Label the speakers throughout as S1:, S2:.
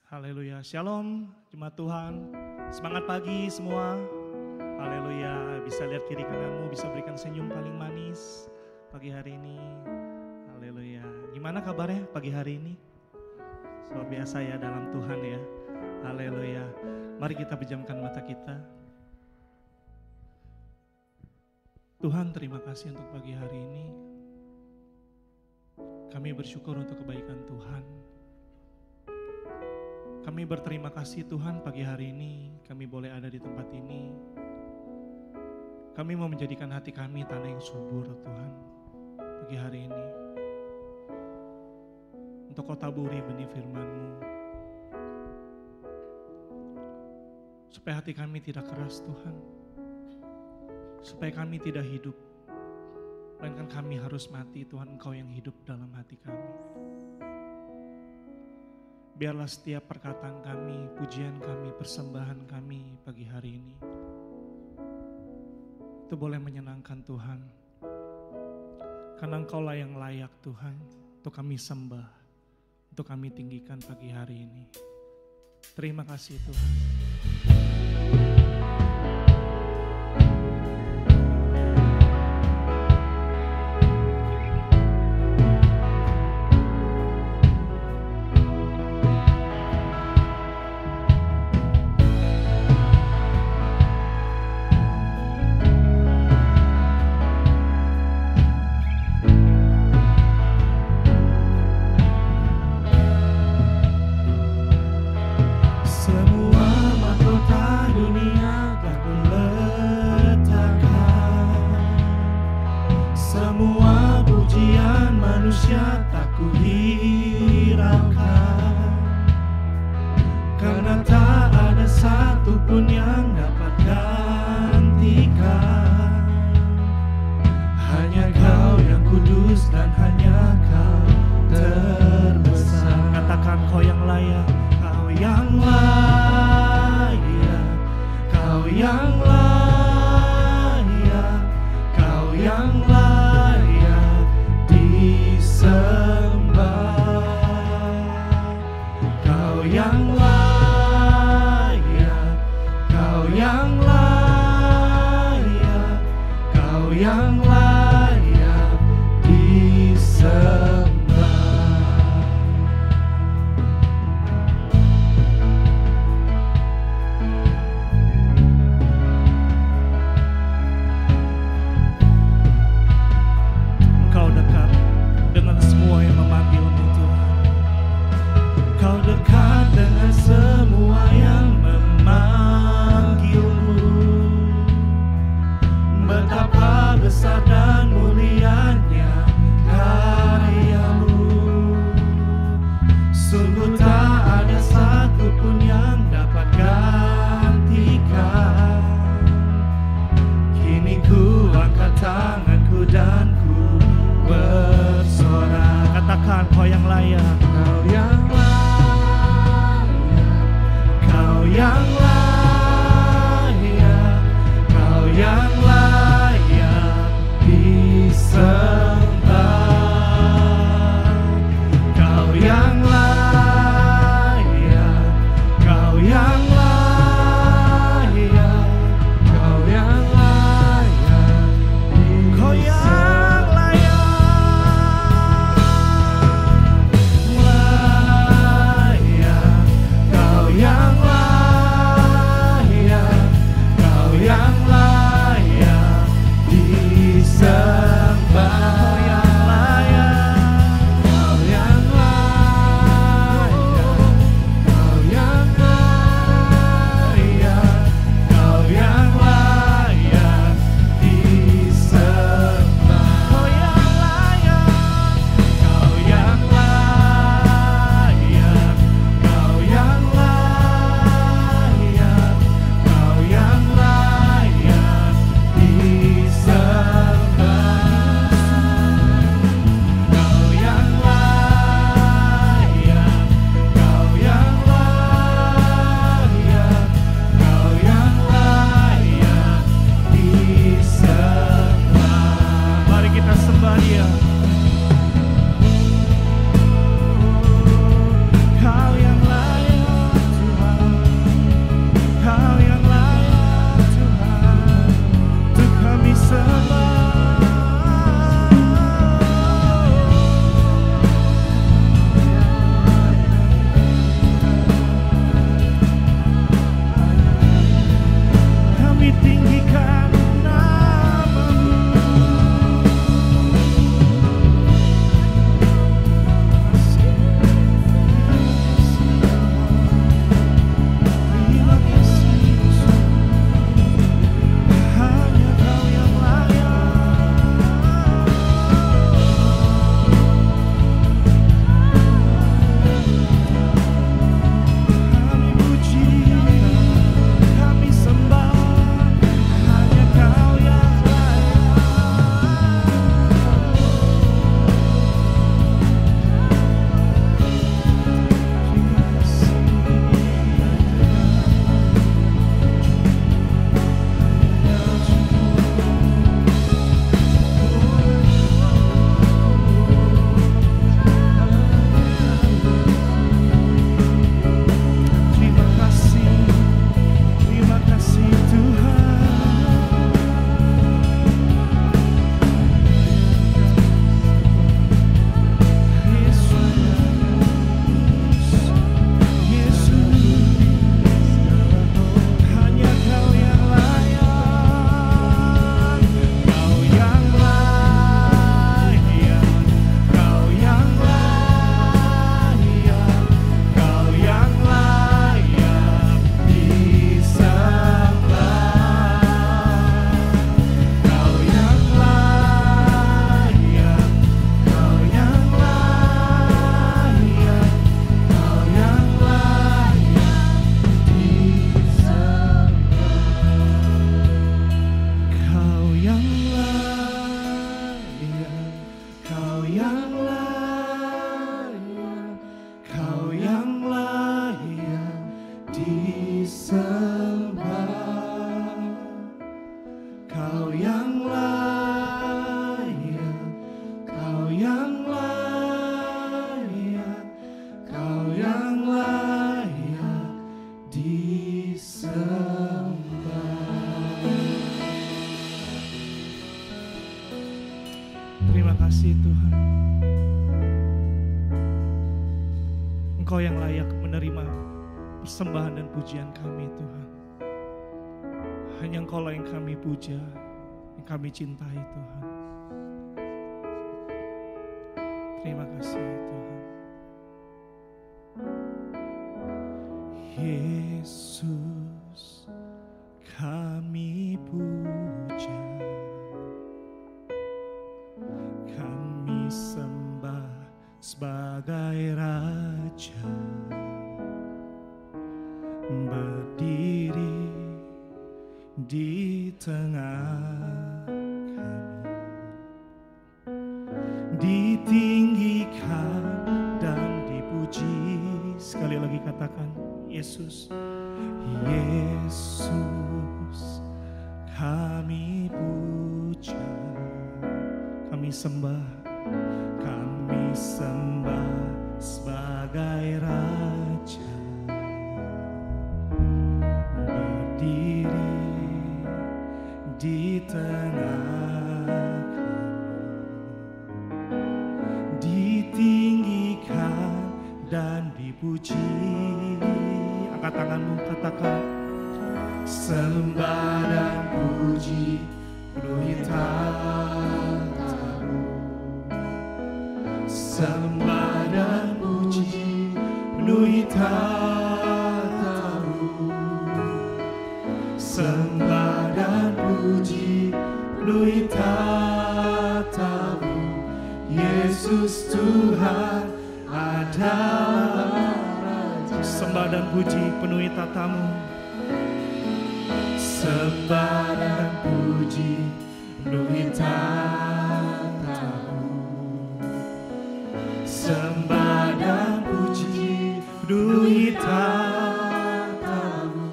S1: Haleluya, shalom jemaat Tuhan, semangat pagi semua. Haleluya, bisa lihat kiri kananmu, bisa berikan senyum paling manis pagi hari ini. Haleluya, gimana kabarnya pagi hari ini? Luar biasa ya dalam Tuhan ya. Haleluya, mari kita pejamkan mata kita. Tuhan, terima kasih untuk pagi hari ini. Kami bersyukur untuk kebaikan Tuhan. Kami berterima kasih Tuhan, pagi hari ini kami boleh ada di tempat ini. Kami mau menjadikan hati kami tanah yang subur Tuhan pagi hari ini. Untuk Kau taburi benih firman-Mu. Supaya hati kami tidak keras Tuhan. Supaya kami tidak hidup. Melainkan kami harus mati Tuhan, Engkau yang hidup dalam hati kami. Biarlah setiap perkataan kami, pujian kami, persembahan kami pagi hari ini itu boleh menyenangkan Tuhan. Karena Engkaulah yang layak Tuhan untuk kami sembah, untuk kami tinggikan pagi hari ini. Terima kasih Tuhan. Besar terima persembahan dan pujian kami Tuhan. Hanya Engkau lah yang kami puja, yang kami cintai Tuhan. Terima kasih Tuhan. Yesus kami puja, kami sembah sebagai Raja, berdiri di tengah kami, ditinggikan dan dipuji. Sekali lagi katakan, Yesus, Yesus kami puja, kami sembah sebagai Raja, berdiri di tengah kami, ditinggikan dan dipuji. Angkat tanganmu, katakan, sembah dan puji penuhi tahta-Mu. Sembah dan puji penuhi tahta-Mu. Sembah dan puji penuhi tahta-Mu. Yesus Tuhan adalah Raja. Sembah dan puji penuhi tahta-Mu. Sembah dan puji penuhi tahta-Mu. Sembah dan puji penuhi tahta-Mu.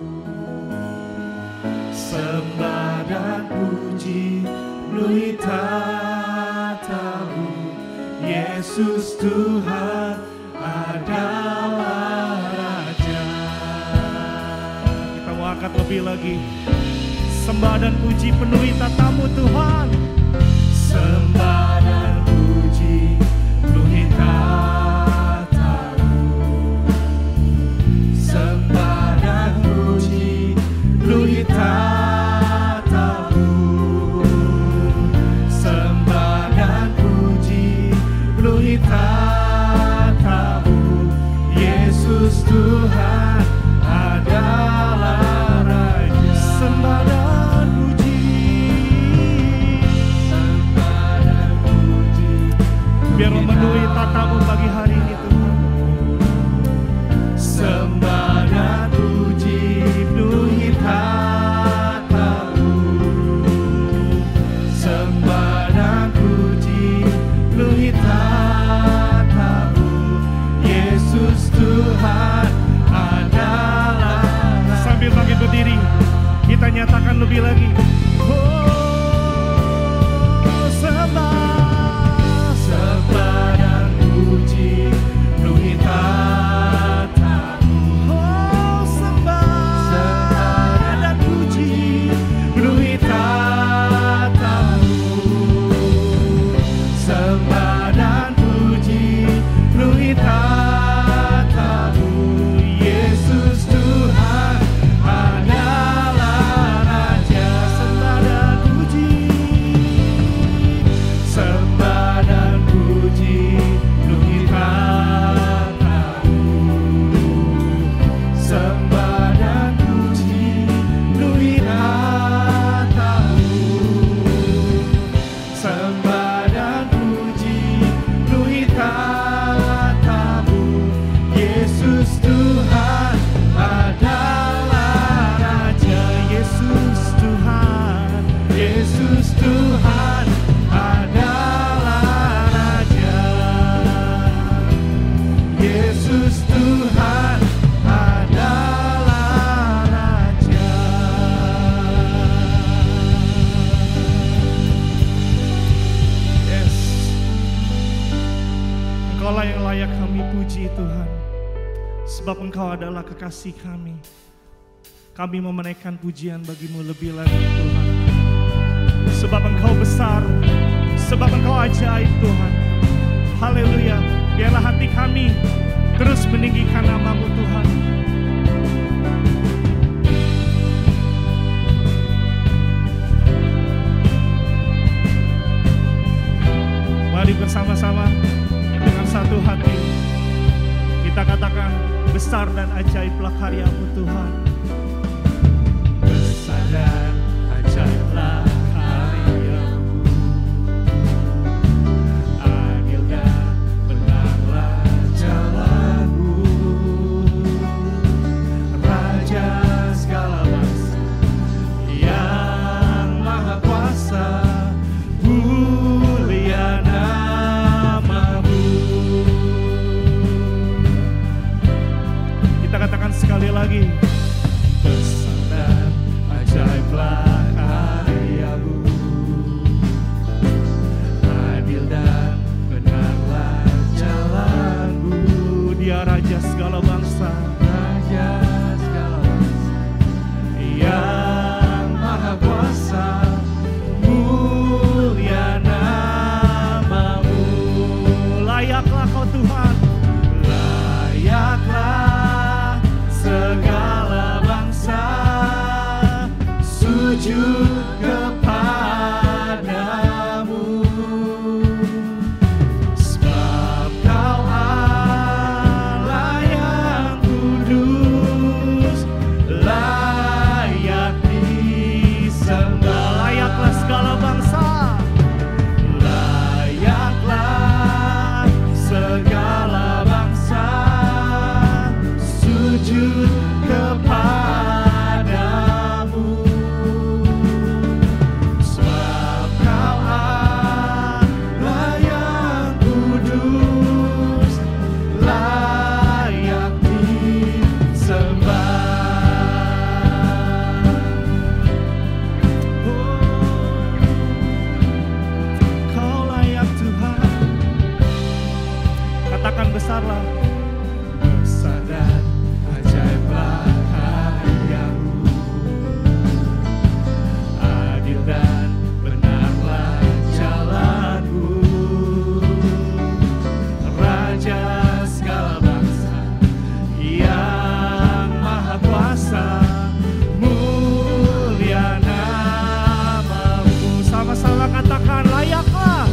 S1: Sembah dan puji penuhi tahta-Mu. Yesus Tuhan adalah Raja. Kita mau angkat lebih lagi. Sembah dan puji penuhi tahta-Mu Tuhan. Sembah dan puji penuhi tahta-Mu. Sembah dan puji penuhi tahta-Mu. Sembah dan puji penuhi tahta-Mu. Yesus Tuhan adalah Raja. Sembah dan puji, sembah dan puji, biar memenuhi tahta-Mu pagi hari ini Tuhan. Sembah dan puji penuhi tahta-Mu. Sembah dan puji penuhi tahta-Mu. Yesus Tuhan adalah. Sambil bangkit berdiri, kita nyatakan lebih lagi. Oh, sembah dan puji penuhi tahta-Mu. Oh, sembah dan puji penuhi tahta-Mu. Sembah dan puji penuhi tahta-Mu. Yesus Tuhan adalah Raja. Sembah dan puji, sembah dan puji penuhi tahta-Mu. Sembah dan puji penuhi tahta-Mu. Sembah dan puji penuhi tahta-Mu. Yesus Tuhan adalah Raja. Yesus Tuhan, Yesus Tuhan adalah Raja. Yesus Tuhan adalah Raja. Yes, Engkau-lah yang layak kami puji Tuhan, sebab Engkau adalah kekasih kami. Kami memenaikkan pujian bagi-Mu lebih lagi Tuhan, sebab Engkau besar, sebab Engkau ajaib Tuhan. Haleluya. Biarlah hati kami terus meninggikan nama-Mu Tuhan. besar dan ajaiblah karya-Mu Tuhan. Besar dan ajaiblah karya-Mu, adil dan benarlah jalan-Mu, Raja segala bangsa yang maha kuasa, mulia nama-Mu. Kita katakan sekali lagi, besar dan ajaiblah karya-Mu, adil dan benarlah jalan-Mu. Dia Raja segala bangsa, Raja segala bangsa yang maha kuasa, mulia nama-Mu. Layaklah Kau Tuhan, layaklah segala bangsa sujud kepadamu, sebab Kau Allah yang kudus, layak disembah. Layaklah segala bangsa, layaklah segala bangsa sujud kepadamu, sebab Kau Allah yang kudus, layak disembah. Kau layak Tuhan. Katakan besarlah, besar dan ajaiblah karya-Mu, adil dan benarlah jalan-Mu, Raja segala bangsa yang maha kuasa, mulia nama-Mu. Sama-sama katakan, layaklah,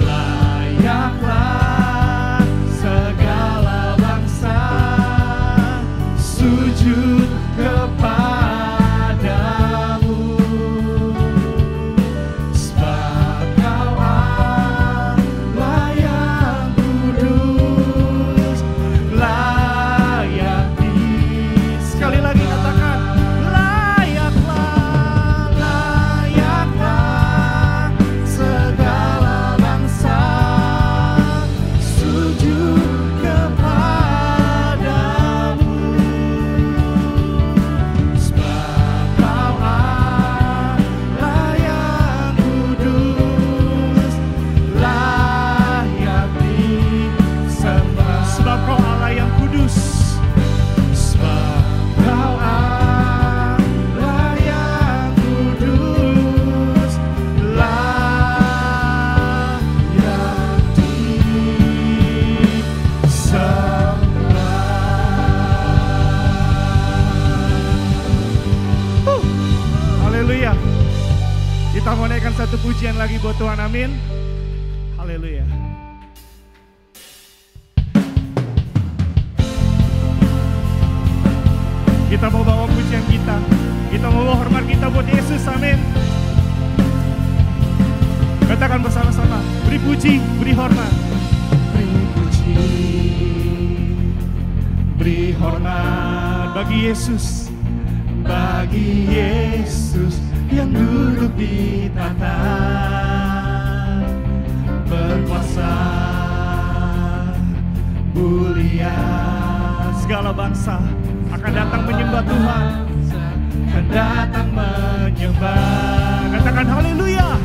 S1: layaklah segala bangsa sujud kepadamu, sebab Kau Allah yang kudus, layak sekali lagi katakan, layaklah, layaklah segala bangsa sujud kepadamu, sebab Kau Allah yang kudus, layak disembah. Sebab Kau Allah yang kudus, sebab Kau Allah yang kudus, layak disembah. Haleluya. Kita mau naikkan satu pujian lagi buat Tuhan, amin. Haleluya. Kita mau bawa pujian kita mau bawa hormat kita buat Yesus, amin. Katakan bersama-sama, beri puji, beri hormat. Beri puji, beri hormat bagi Yesus, bagi Yesus yang duduk di tahta, berkuasa, mulia. Segala bangsa akan datang menyembah Tuhan, akan datang menyembah. Katakan haleluya,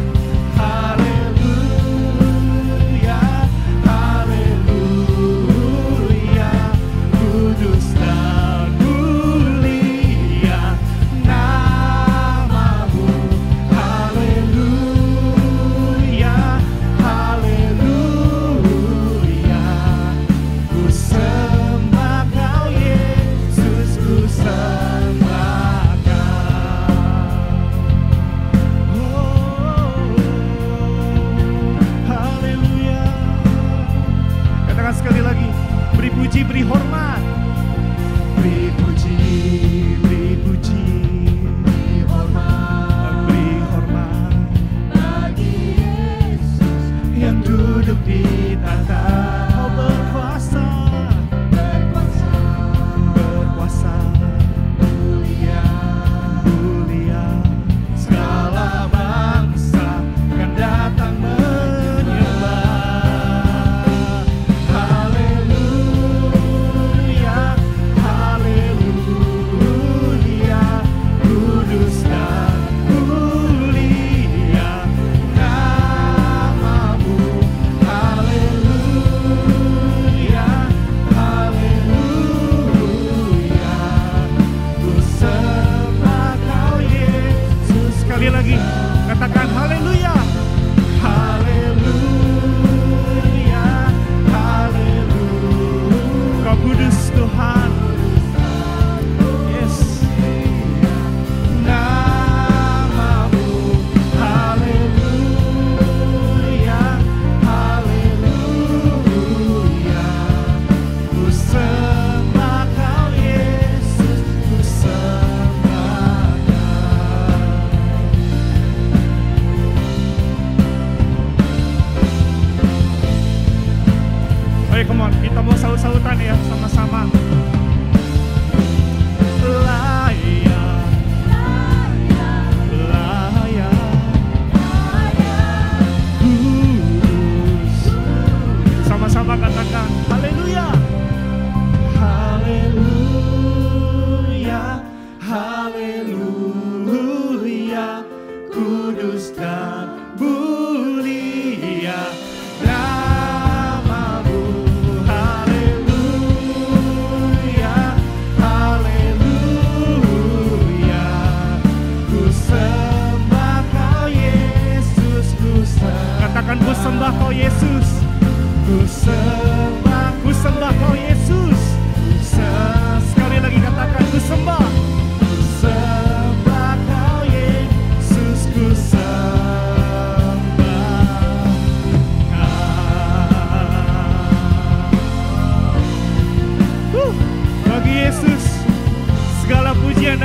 S1: haleluya, haleluya, kudus dan mulia nama-Mu. Haleluya, haleluya, ku sembah Kau Yesus, ku sembah Kau. Oh,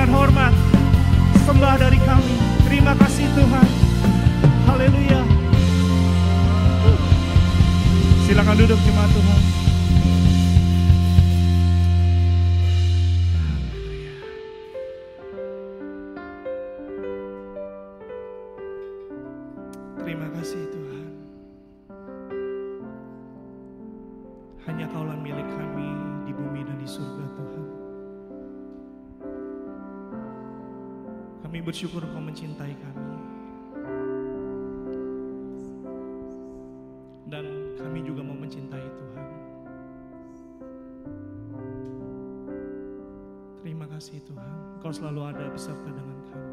S1: dan hormat, sembah dari kami. Terima kasih Tuhan. Haleluya. Silakan duduk jemaat Tuhan. Terima kasih Tuhan. Hanya Kaulah milik kami di bumi dan di surga Tuhan. Kami bersyukur Kau mencintai kami. Dan kami juga mau mencintai Tuhan. Terima kasih Tuhan. Kau selalu ada beserta dengan kami.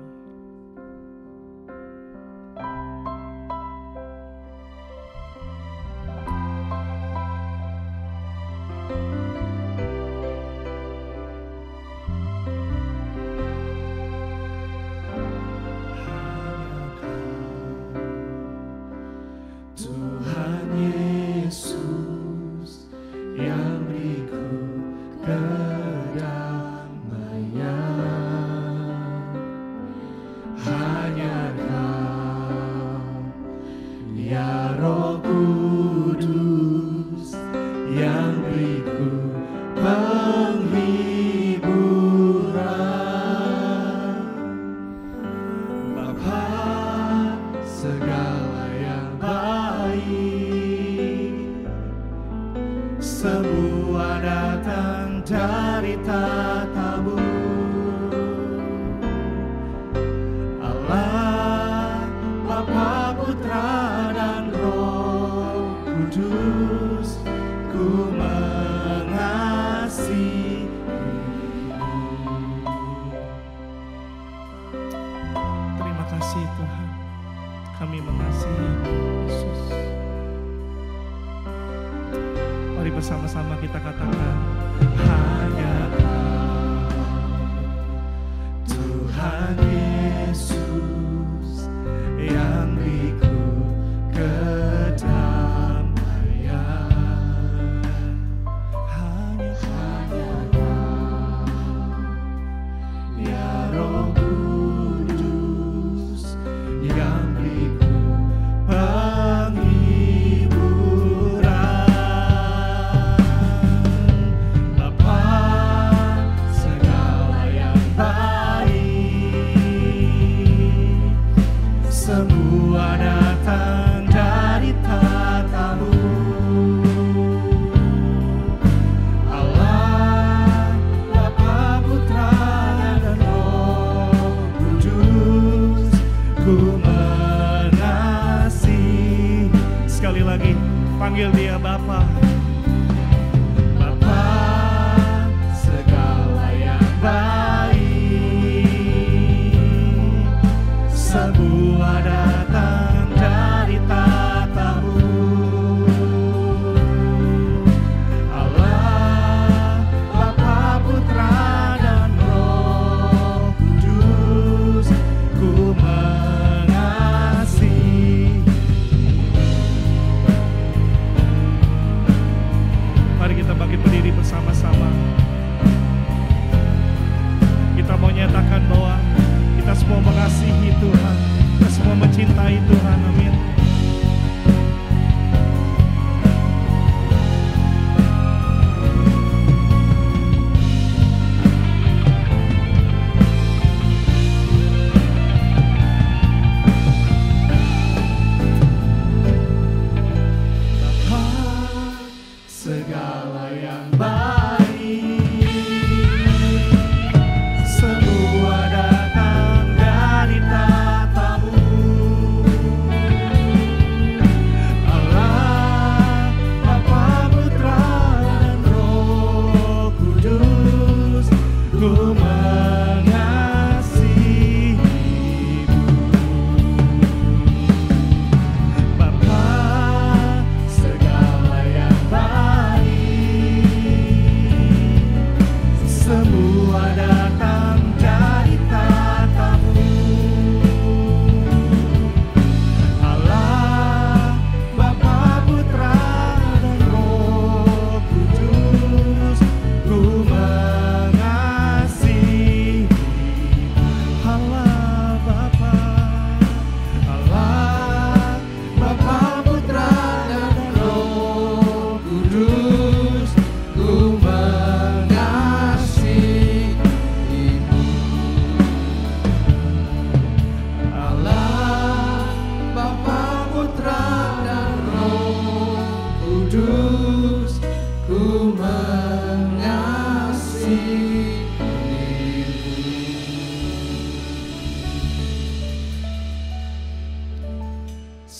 S1: Semua datang dari tatamu, Allah, Bapa, Putra, dan Roh Kudus. Ku mengasihi. Terima kasih Tuhan, kami mengasihi Yesus. Mari bersama-sama kita katakan, hanya Kau, Tuhan Yesus, yang beriku kedamaian. Hanya Kau, ya Roh Kudus, yang beriku semua datang dari tatamu, Allah, Bapa, Putra, dan Roh Kudus. Ku mengasihi. Sekali lagi, panggil dia Bapa. Bapa, segala yang baik, semua datang dari tatamu, Allah, Bapa, Putra, dan Roh Kudus. Ku mengasihi. Mari kita bangkit berdiri bersama-sama. Kita mau nyatakan bahwa kita semua mengasihi Tuhan, kita semua mencintai Tuhan. Amin. Segala yang baik, semua datang dari tatamu, Allah, Bapa, Putra, dan Roh Kudus. Ku mengasihimu, Bapa, segala yang semua datang dari tatamu, Allah, Bapa, Putra, dan Roh Kudus. Ku mengasihi.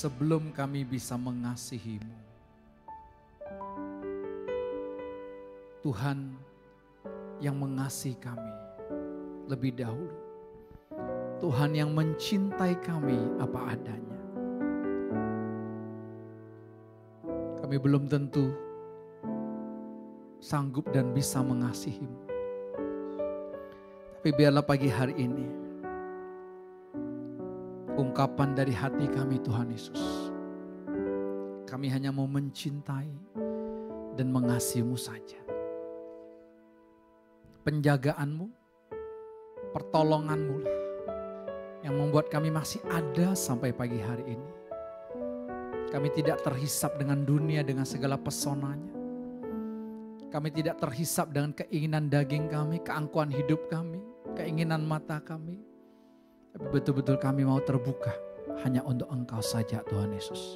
S2: sebelum kami bisa mengasihi-Mu. Tuhan yang mengasihi kami lebih dahulu. Tuhan yang mencintai kami apa adanya. Kami belum tentu sanggup dan bisa mengasihi-Mu. Tapi biarlah pagi hari ini ungkapan dari hati kami Tuhan Yesus. Kami hanya mau mencintai dan mengasihi-Mu saja. Penjagaan-Mu, pertolongan-Mu lah yang membuat kami masih ada sampai pagi hari ini. Kami tidak terhisap dengan dunia dengan segala pesonanya. Kami tidak terhisap dengan keinginan daging kami, keangkuhan hidup kami, keinginan mata kami. Tapi betul-betul kami mau terbuka hanya untuk Engkau saja Tuhan Yesus.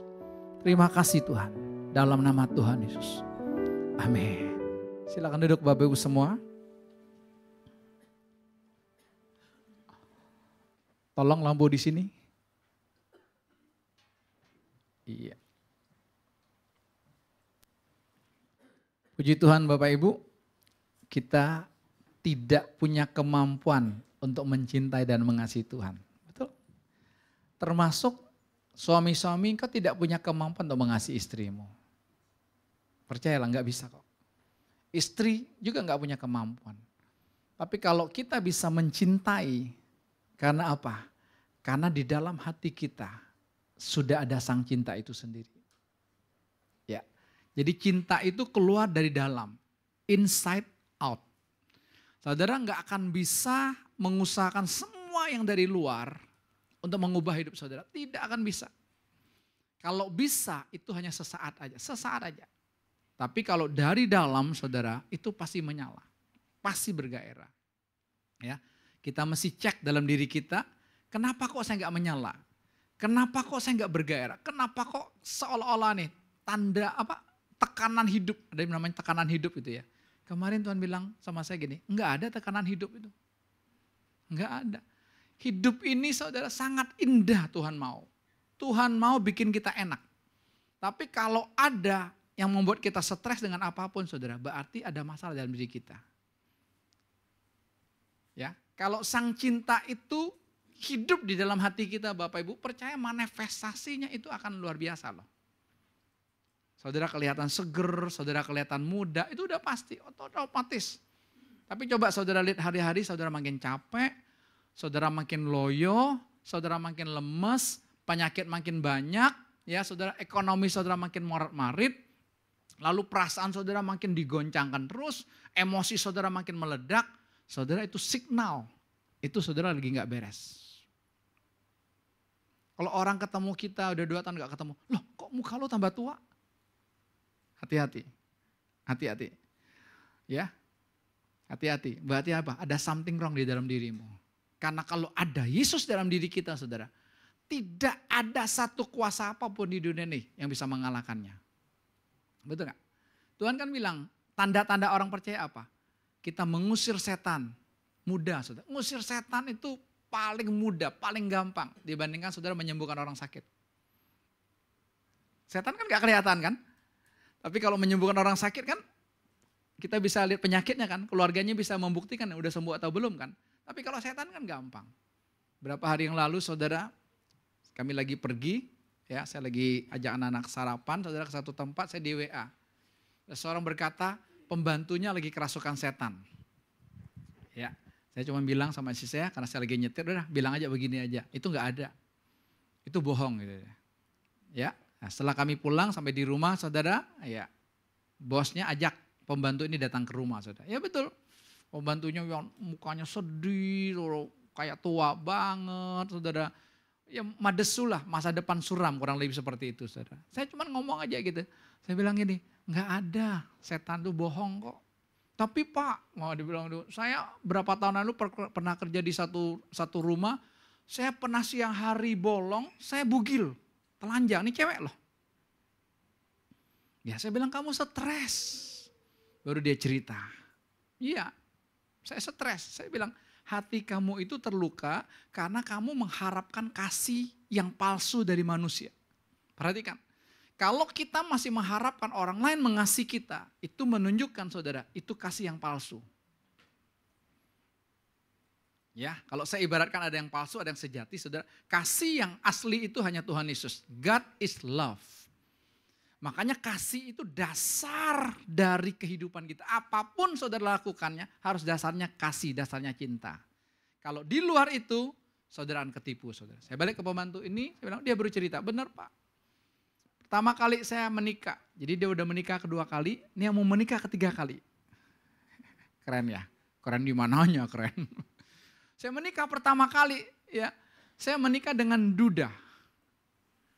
S2: Terima kasih Tuhan, dalam nama Tuhan Yesus. Amin. Silakan duduk Bapak Ibu semua. Tolong lampu di sini. Iya. Puji Tuhan Bapak Ibu, kita tidak punya kemampuan untuk mencintai dan mengasihi Tuhan. Betul? Termasuk suami-suami engkau tidak punya kemampuan untuk mengasihi istrimu. Percayalah gak bisa kok. Istri juga gak punya kemampuan. Tapi kalau kita bisa mencintai, karena apa? Karena di dalam hati kita sudah ada sang cinta itu sendiri. Ya. Jadi cinta itu keluar dari dalam, inside out. Saudara nggak akan bisa mengusahakan semua yang dari luar untuk mengubah hidup saudara. Tidak akan bisa. Kalau bisa itu hanya sesaat aja. Tapi kalau dari dalam saudara itu pasti menyala, pasti bergairah. Ya, kita mesti cek dalam diri kita, kenapa kok saya nggak menyala? Kenapa kok saya nggak bergairah? Kenapa kok seolah-olah nih tanda apa? Tekanan hidup, ada yang namanya tekanan hidup itu ya. Kemarin Tuhan bilang sama saya gini, enggak ada tekanan hidup itu. Enggak ada. Hidup ini saudara sangat indah Tuhan mau. Tuhan mau bikin kita enak. Tapi kalau ada yang membuat kita stres dengan apapun saudara, berarti ada masalah dalam diri kita. Ya, kalau sang cinta itu hidup di dalam hati kita Bapak Ibu, percaya manifestasinya itu akan luar biasa loh. Saudara kelihatan seger, saudara kelihatan muda, itu udah pasti, otomatis. Tapi coba saudara lihat hari-hari, saudara makin capek, saudara makin loyo, saudara makin lemes, penyakit makin banyak, ya saudara ekonomi saudara makin morat-marit, lalu perasaan saudara makin digoncangkan terus, emosi saudara makin meledak, saudara itu signal, itu saudara lagi gak beres. Kalau orang ketemu kita udah 2 tahun gak ketemu, loh kok muka lo tambah tua? Hati-hati, hati-hati. Ya, hati-hati. Berarti apa? Ada something wrong di dalam dirimu. Karena kalau ada Yesus dalam diri kita saudara, tidak ada satu kuasa apapun di dunia ini yang bisa mengalahkannya. Betul gak? Tuhan kan bilang, tanda-tanda orang percaya apa? Kita mengusir setan. Mudah saudara. Ngusir setan itu paling mudah, paling gampang dibandingkan saudara menyembuhkan orang sakit. Setan kan gak kelihatan kan? Tapi kalau menyembuhkan orang sakit kan, kita bisa lihat penyakitnya kan, keluarganya bisa membuktikan udah sembuh atau belum kan. Tapi kalau setan kan gampang. Berapa hari yang lalu saudara, kami lagi pergi, ya saya lagi ajak anak-anak sarapan, saudara ke satu tempat, saya di WA. Seorang berkata, pembantunya lagi kerasukan setan. Ya, saya cuma bilang sama istri saya, karena saya lagi nyetir, udah bilang aja begini aja, itu gak ada. Itu bohong gitu ya. Nah, setelah kami pulang sampai di rumah saudara, ya bosnya ajak pembantu ini datang ke rumah saudara. Ya betul, pembantunya yang mukanya sedih, kayak tua banget saudara. Ya madesu lah, masa depan suram, kurang lebih seperti itu saudara. Saya cuma ngomong aja gitu, saya bilang gini, nggak ada, setan tuh bohong kok. Tapi Pak, mau dibilang dulu, saya berapa tahun lalu pernah kerja di satu rumah, saya pernah siang hari bolong, saya bugil. Telanjang, ini cewek loh. Ya saya bilang kamu stres. Baru dia cerita. Iya, saya stres. Saya bilang hati kamu itu terluka karena kamu mengharapkan kasih yang palsu dari manusia. Perhatikan. Kalau kita masih mengharapkan orang lain mengasihi kita, itu menunjukkan saudara, itu kasih yang palsu. Ya, kalau saya ibaratkan ada yang palsu, ada yang sejati, saudara. Kasih yang asli itu hanya Tuhan Yesus. God is love. Makanya kasih itu dasar dari kehidupan kita. Apapun saudara lakukannya, harus dasarnya kasih, dasarnya cinta. Kalau di luar itu, saudara akan ketipu, saudara. Saya balik ke pembantu ini, saya bilang, dia baru cerita, benar Pak. Pertama kali saya menikah, jadi dia udah menikah kedua kali, ini yang mau menikah ketiga kali. Keren ya, keren di mananya keren. Saya menikah pertama kali, ya, saya menikah dengan duda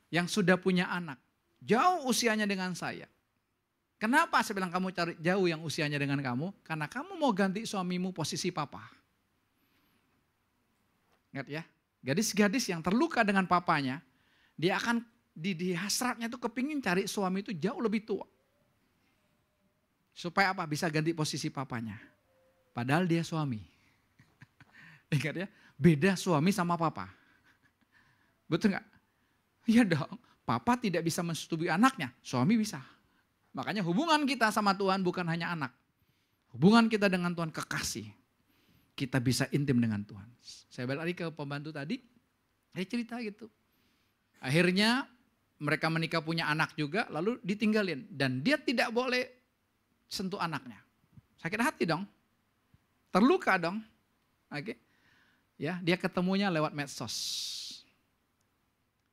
S2: yang sudah punya anak. Jauh usianya dengan saya. Kenapa saya bilang kamu cari jauh yang usianya dengan kamu? Karena kamu mau ganti suamimu posisi papa. Ingat ya, gadis-gadis yang terluka dengan papanya, dia akan di hasratnya tuh kepingin cari suami itu jauh lebih tua. Supaya apa? Bisa ganti posisi papanya. Padahal dia suami. Ingat ya, beda suami sama papa. Betul nggak? Iya dong, papa tidak bisa mensetujui anaknya, suami bisa. Makanya hubungan kita sama Tuhan bukan hanya anak. Hubungan kita dengan Tuhan kekasih. Kita bisa intim dengan Tuhan. Saya balik lagi ke pembantu tadi, dia cerita gitu. Akhirnya mereka menikah punya anak juga, lalu ditinggalin. Dan dia tidak boleh sentuh anaknya. Sakit hati dong, terluka dong. Oke. Ya, dia ketemunya lewat medsos.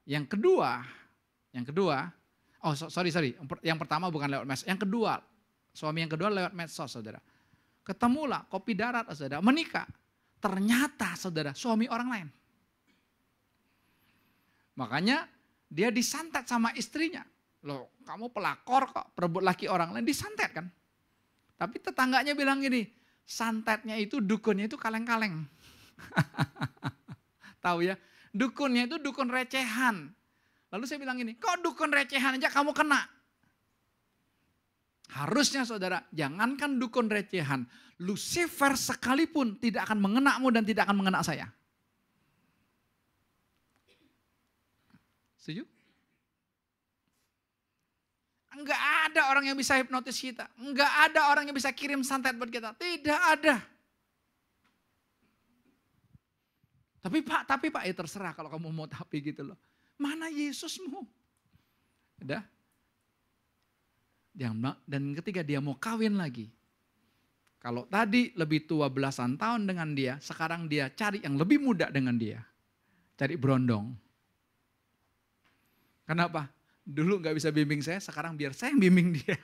S2: Yang kedua, sorry. Yang pertama bukan lewat medsos. Yang kedua, suami yang kedua lewat medsos, saudara. Ketemulah kopi darat, saudara, menikah. Ternyata, saudara, suami orang lain. Makanya dia disantet sama istrinya. Loh, kamu pelakor kok, perebut laki orang lain, disantet kan. Tapi tetangganya bilang gini, santetnya itu, dukunnya itu kaleng-kaleng. Tahu ya, dukunnya itu dukun recehan. Lalu saya bilang gini, kok dukun recehan aja kamu kena? Harusnya saudara, jangankan dukun recehan, Lucifer sekalipun tidak akan mengenamu dan tidak akan mengena saya. Setuju? Enggak ada orang yang bisa hipnotis kita. Enggak ada orang yang bisa kirim santet buat kita. Tidak ada. Tapi Pak, ya terserah kalau kamu mau tapi gitu loh. Mana Yesusmu? Udah. Dan ketika dia mau kawin lagi. Kalau tadi lebih tua belasan tahun dengan dia, sekarang dia cari yang lebih muda dengan dia. Cari berondong. Kenapa? Dulu gak bisa bimbing saya, sekarang biar saya yang bimbing dia.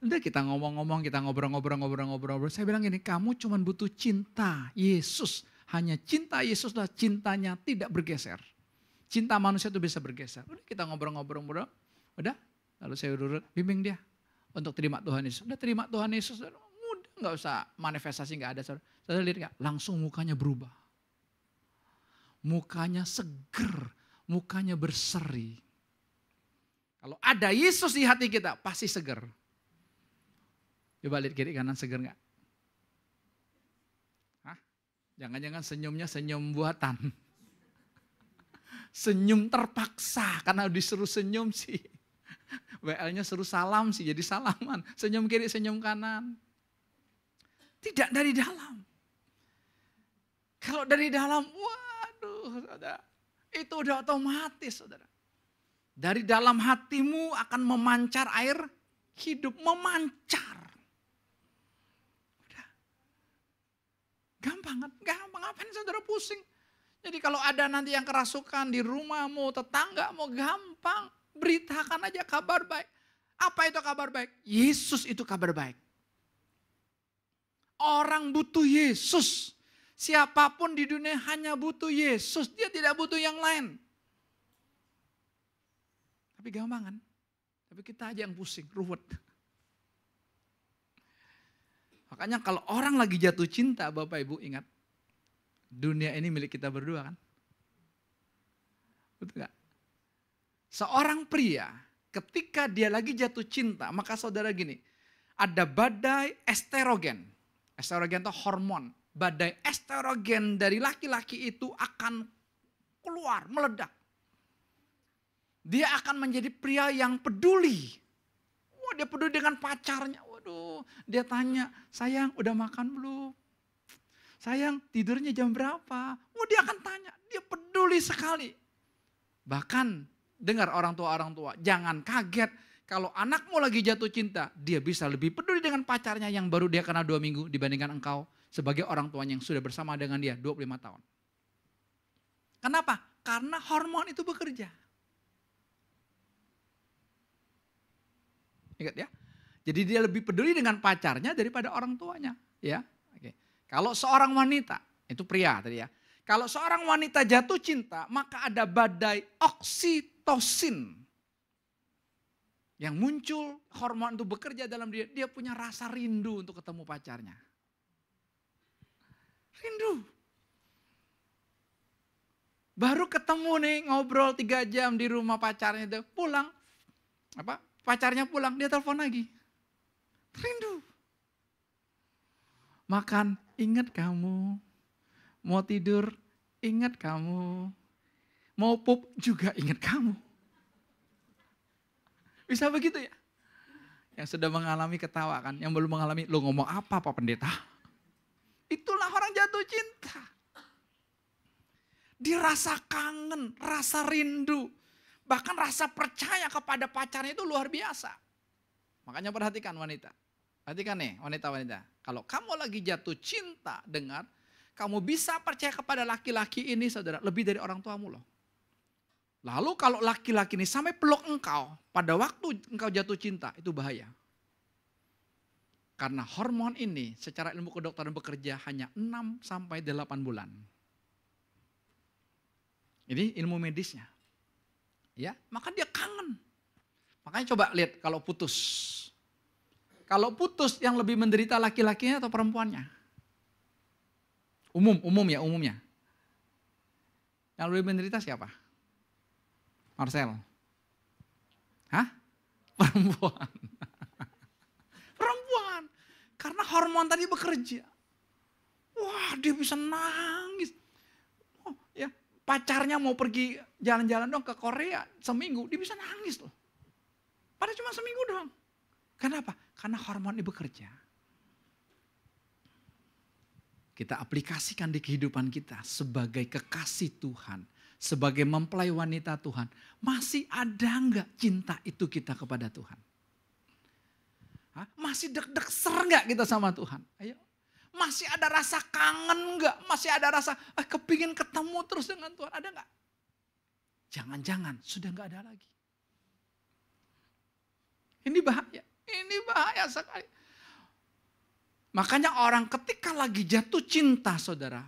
S2: Udah kita ngomong-ngomong, kita ngobrol-ngobrol. Saya bilang gini, kamu cuma butuh cinta Yesus. Hanya cinta Yesus lah, cintanya tidak bergeser. Cinta manusia itu bisa bergeser. Udah kita ngobrol-ngobrol. Udah, lalu saya urut bimbing dia. Untuk terima Tuhan Yesus. Udah terima Tuhan Yesus, mudah gak usah manifestasi, gak ada. Saudara lihat gak? Langsung mukanya berubah. Mukanya seger, mukanya berseri. Kalau ada Yesus di hati kita, pasti seger. Coba lihat kiri kanan, seger gak? Hah? Jangan-jangan senyumnya senyum buatan. Senyum terpaksa, karena disuruh senyum sih. WL-nya suruh salam sih, jadi salaman. Senyum kiri, senyum kanan. Tidak dari dalam. Kalau dari dalam, waduh saudara. Itu udah otomatis saudara. Dari dalam hatimu akan memancar air hidup, memancar. Gampang kan? Gampang, ngapain saudara pusing? Jadi kalau ada nanti yang kerasukan di rumahmu, tetanggamu, gampang. Beritakan aja kabar baik. Apa itu kabar baik? Yesus itu kabar baik. Orang butuh Yesus. Siapapun di dunia hanya butuh Yesus. Dia tidak butuh yang lain. Tapi gampang kan? Tapi kita aja yang pusing, ruwet. Makanya kalau orang lagi jatuh cinta, Bapak Ibu ingat, dunia ini milik kita berdua kan? Betul gak? Seorang pria ketika dia lagi jatuh cinta, maka saudara gini, ada badai estrogen. Estrogen itu hormon. Badai estrogen dari laki-laki itu akan keluar, meledak. Dia akan menjadi pria yang peduli. Wah, dia peduli dengan pacarnya. Waduh, dia tanya, sayang udah makan belum? Sayang tidurnya jam berapa? Wah, dia akan tanya, dia peduli sekali. Bahkan dengar orang tua, jangan kaget kalau anakmu lagi jatuh cinta, dia bisa lebih peduli dengan pacarnya yang baru dia kenal 2 minggu dibandingkan engkau sebagai orang tuanya yang sudah bersama dengan dia 25 tahun. Kenapa? Karena hormon itu bekerja. Ingat ya. Jadi dia lebih peduli dengan pacarnya daripada orang tuanya, ya. Oke. Kalau seorang wanita, itu pria tadi ya. Kalau seorang wanita jatuh cinta, maka ada badai oksitosin yang muncul, hormon itu bekerja dalam dia. Dia punya rasa rindu untuk ketemu pacarnya. Rindu. Baru ketemu nih, ngobrol 3 jam di rumah pacarnya itu, pulang. Pacarnya pulang, dia telepon lagi. Rindu. Makan, ingat kamu. Mau tidur, ingat kamu. Mau pup juga ingat kamu. Bisa begitu ya? Yang sudah mengalami ketawa kan, yang belum mengalami, lo ngomong apa Pak Pendeta? Itulah orang jatuh cinta. Dia rasa kangen, rasa rindu. Bahkan rasa percaya kepada pacarnya itu luar biasa. Makanya perhatikan wanita. Perhatikan nih wanita-wanita. Kalau kamu lagi jatuh cinta, dengar. Kamu bisa percaya kepada laki-laki ini saudara, lebih dari orang tuamu loh. Lalu kalau laki-laki ini sampai peluk engkau, pada waktu engkau jatuh cinta, itu bahaya. Karena hormon ini secara ilmu kedokteran bekerja hanya 6-8 bulan. Ini ilmu medisnya. Ya, maka dia kangen. Makanya coba lihat kalau putus. Kalau putus yang lebih menderita laki-lakinya atau perempuannya? Umumnya. Yang lebih menderita siapa? Marcel. Hah? Perempuan. Perempuan. Karena hormon tadi bekerja. Wah, dia bisa nangis. Oh, ya, pacarnya mau pergi jalan-jalan dong ke Korea seminggu, dia bisa nangis loh. Padahal cuma seminggu doang. Kenapa? Karena hormon ini bekerja. Kita aplikasikan di kehidupan kita sebagai kekasih Tuhan. Sebagai mempelai wanita Tuhan. Masih ada enggak cinta itu kita kepada Tuhan? Hah? Masih deg-deg ser enggak kita sama Tuhan? Ayo. Masih ada rasa kangen enggak? Masih ada rasa kepingin ketemu terus dengan Tuhan? Ada enggak? Jangan-jangan sudah enggak ada lagi. Ini bahaya sekali. Makanya orang ketika lagi jatuh cinta saudara,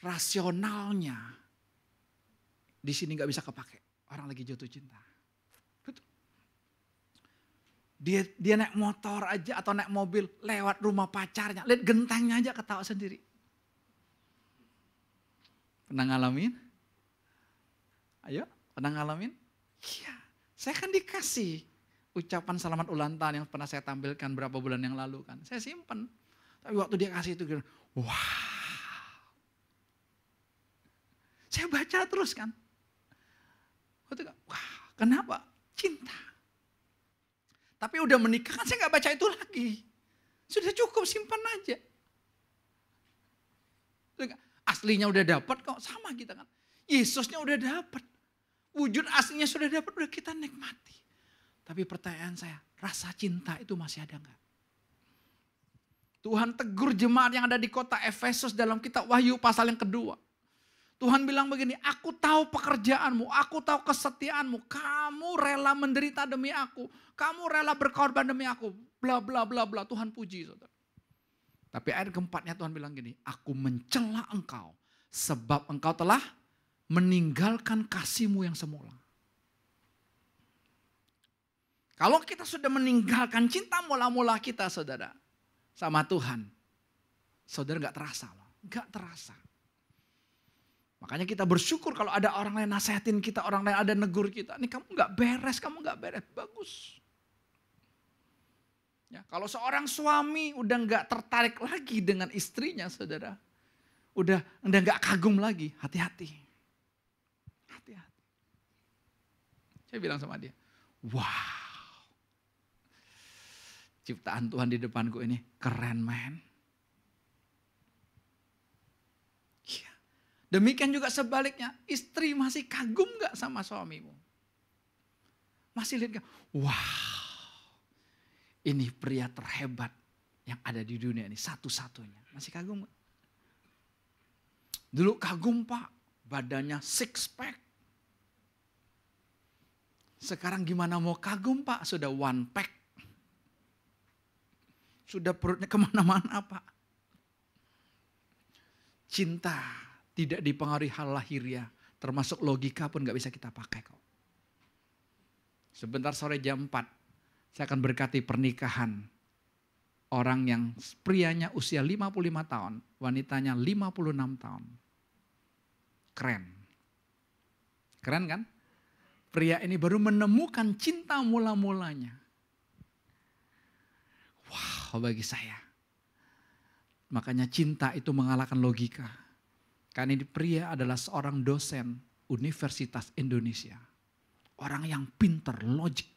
S2: rasionalnya di sini nggak bisa kepake. Orang lagi jatuh cinta. Betul. Dia naik motor aja atau naik mobil lewat rumah pacarnya, lihat gentengnya aja ketawa sendiri. Pernah ngalamin? Ayo, pernah ngalamin? Iya, saya kan dikasih ucapan selamat ulang tahun yang pernah saya tampilkan berapa bulan yang lalu kan. Saya simpen. Tapi waktu dia kasih itu, wah. Saya baca terus kan. Wah, kenapa? Cinta. Tapi udah menikah kan saya gak baca itu lagi. Sudah cukup, simpan aja. Aslinya udah dapat kok, sama kita kan. Yesusnya udah dapat. Wujud aslinya sudah dapat, udah kita nikmati. Tapi pertanyaan saya, rasa cinta itu masih ada enggak? Tuhan tegur jemaat yang ada di kota Efesus dalam kitab Wahyu pasal yang kedua. Tuhan bilang begini, aku tahu pekerjaanmu, aku tahu kesetiaanmu, kamu rela menderita demi aku, kamu rela berkorban demi aku, bla bla bla bla. Tuhan puji saudara. Tapi ayat keempatnya Tuhan bilang gini, aku mencela engkau sebab engkau telah meninggalkan kasihmu yang semula. Kalau kita sudah meninggalkan cinta mula-mula kita saudara sama Tuhan, saudara gak terasa loh, gak terasa. Makanya kita bersyukur kalau ada orang lain nasihatin kita, orang lain ada negur kita. Nih kamu gak beres, bagus. Ya, kalau seorang suami udah gak tertarik lagi dengan istrinya saudara, udah gak kagum lagi, hati-hati. Hati-hati. Saya bilang sama dia, wow. Ciptaan Tuhan di depanku ini keren, men. Ya. Demikian juga sebaliknya, istri masih kagum gak sama suamimu? Masih lihat gak? Wow, ini pria terhebat yang ada di dunia ini, satu-satunya. Masih kagum gak? Dulu kagum Pak, badannya six pack. Sekarang gimana mau kagum Pak, sudah one pack. Sudah perutnya kemana-mana Pak. Cinta tidak dipengaruhi hal lahiriah. Termasuk logika pun gak bisa kita pakai kok. Sebentar sore jam 4. Saya akan berkati pernikahan. Orang yang prianya usia 55 tahun. Wanitanya 56 tahun. Keren. Keren kan? Pria ini baru menemukan cinta mula-mulanya. Wow, bagi saya. Makanya cinta itu mengalahkan logika. Karena ini pria adalah seorang dosen Universitas Indonesia. Orang yang pinter, logik.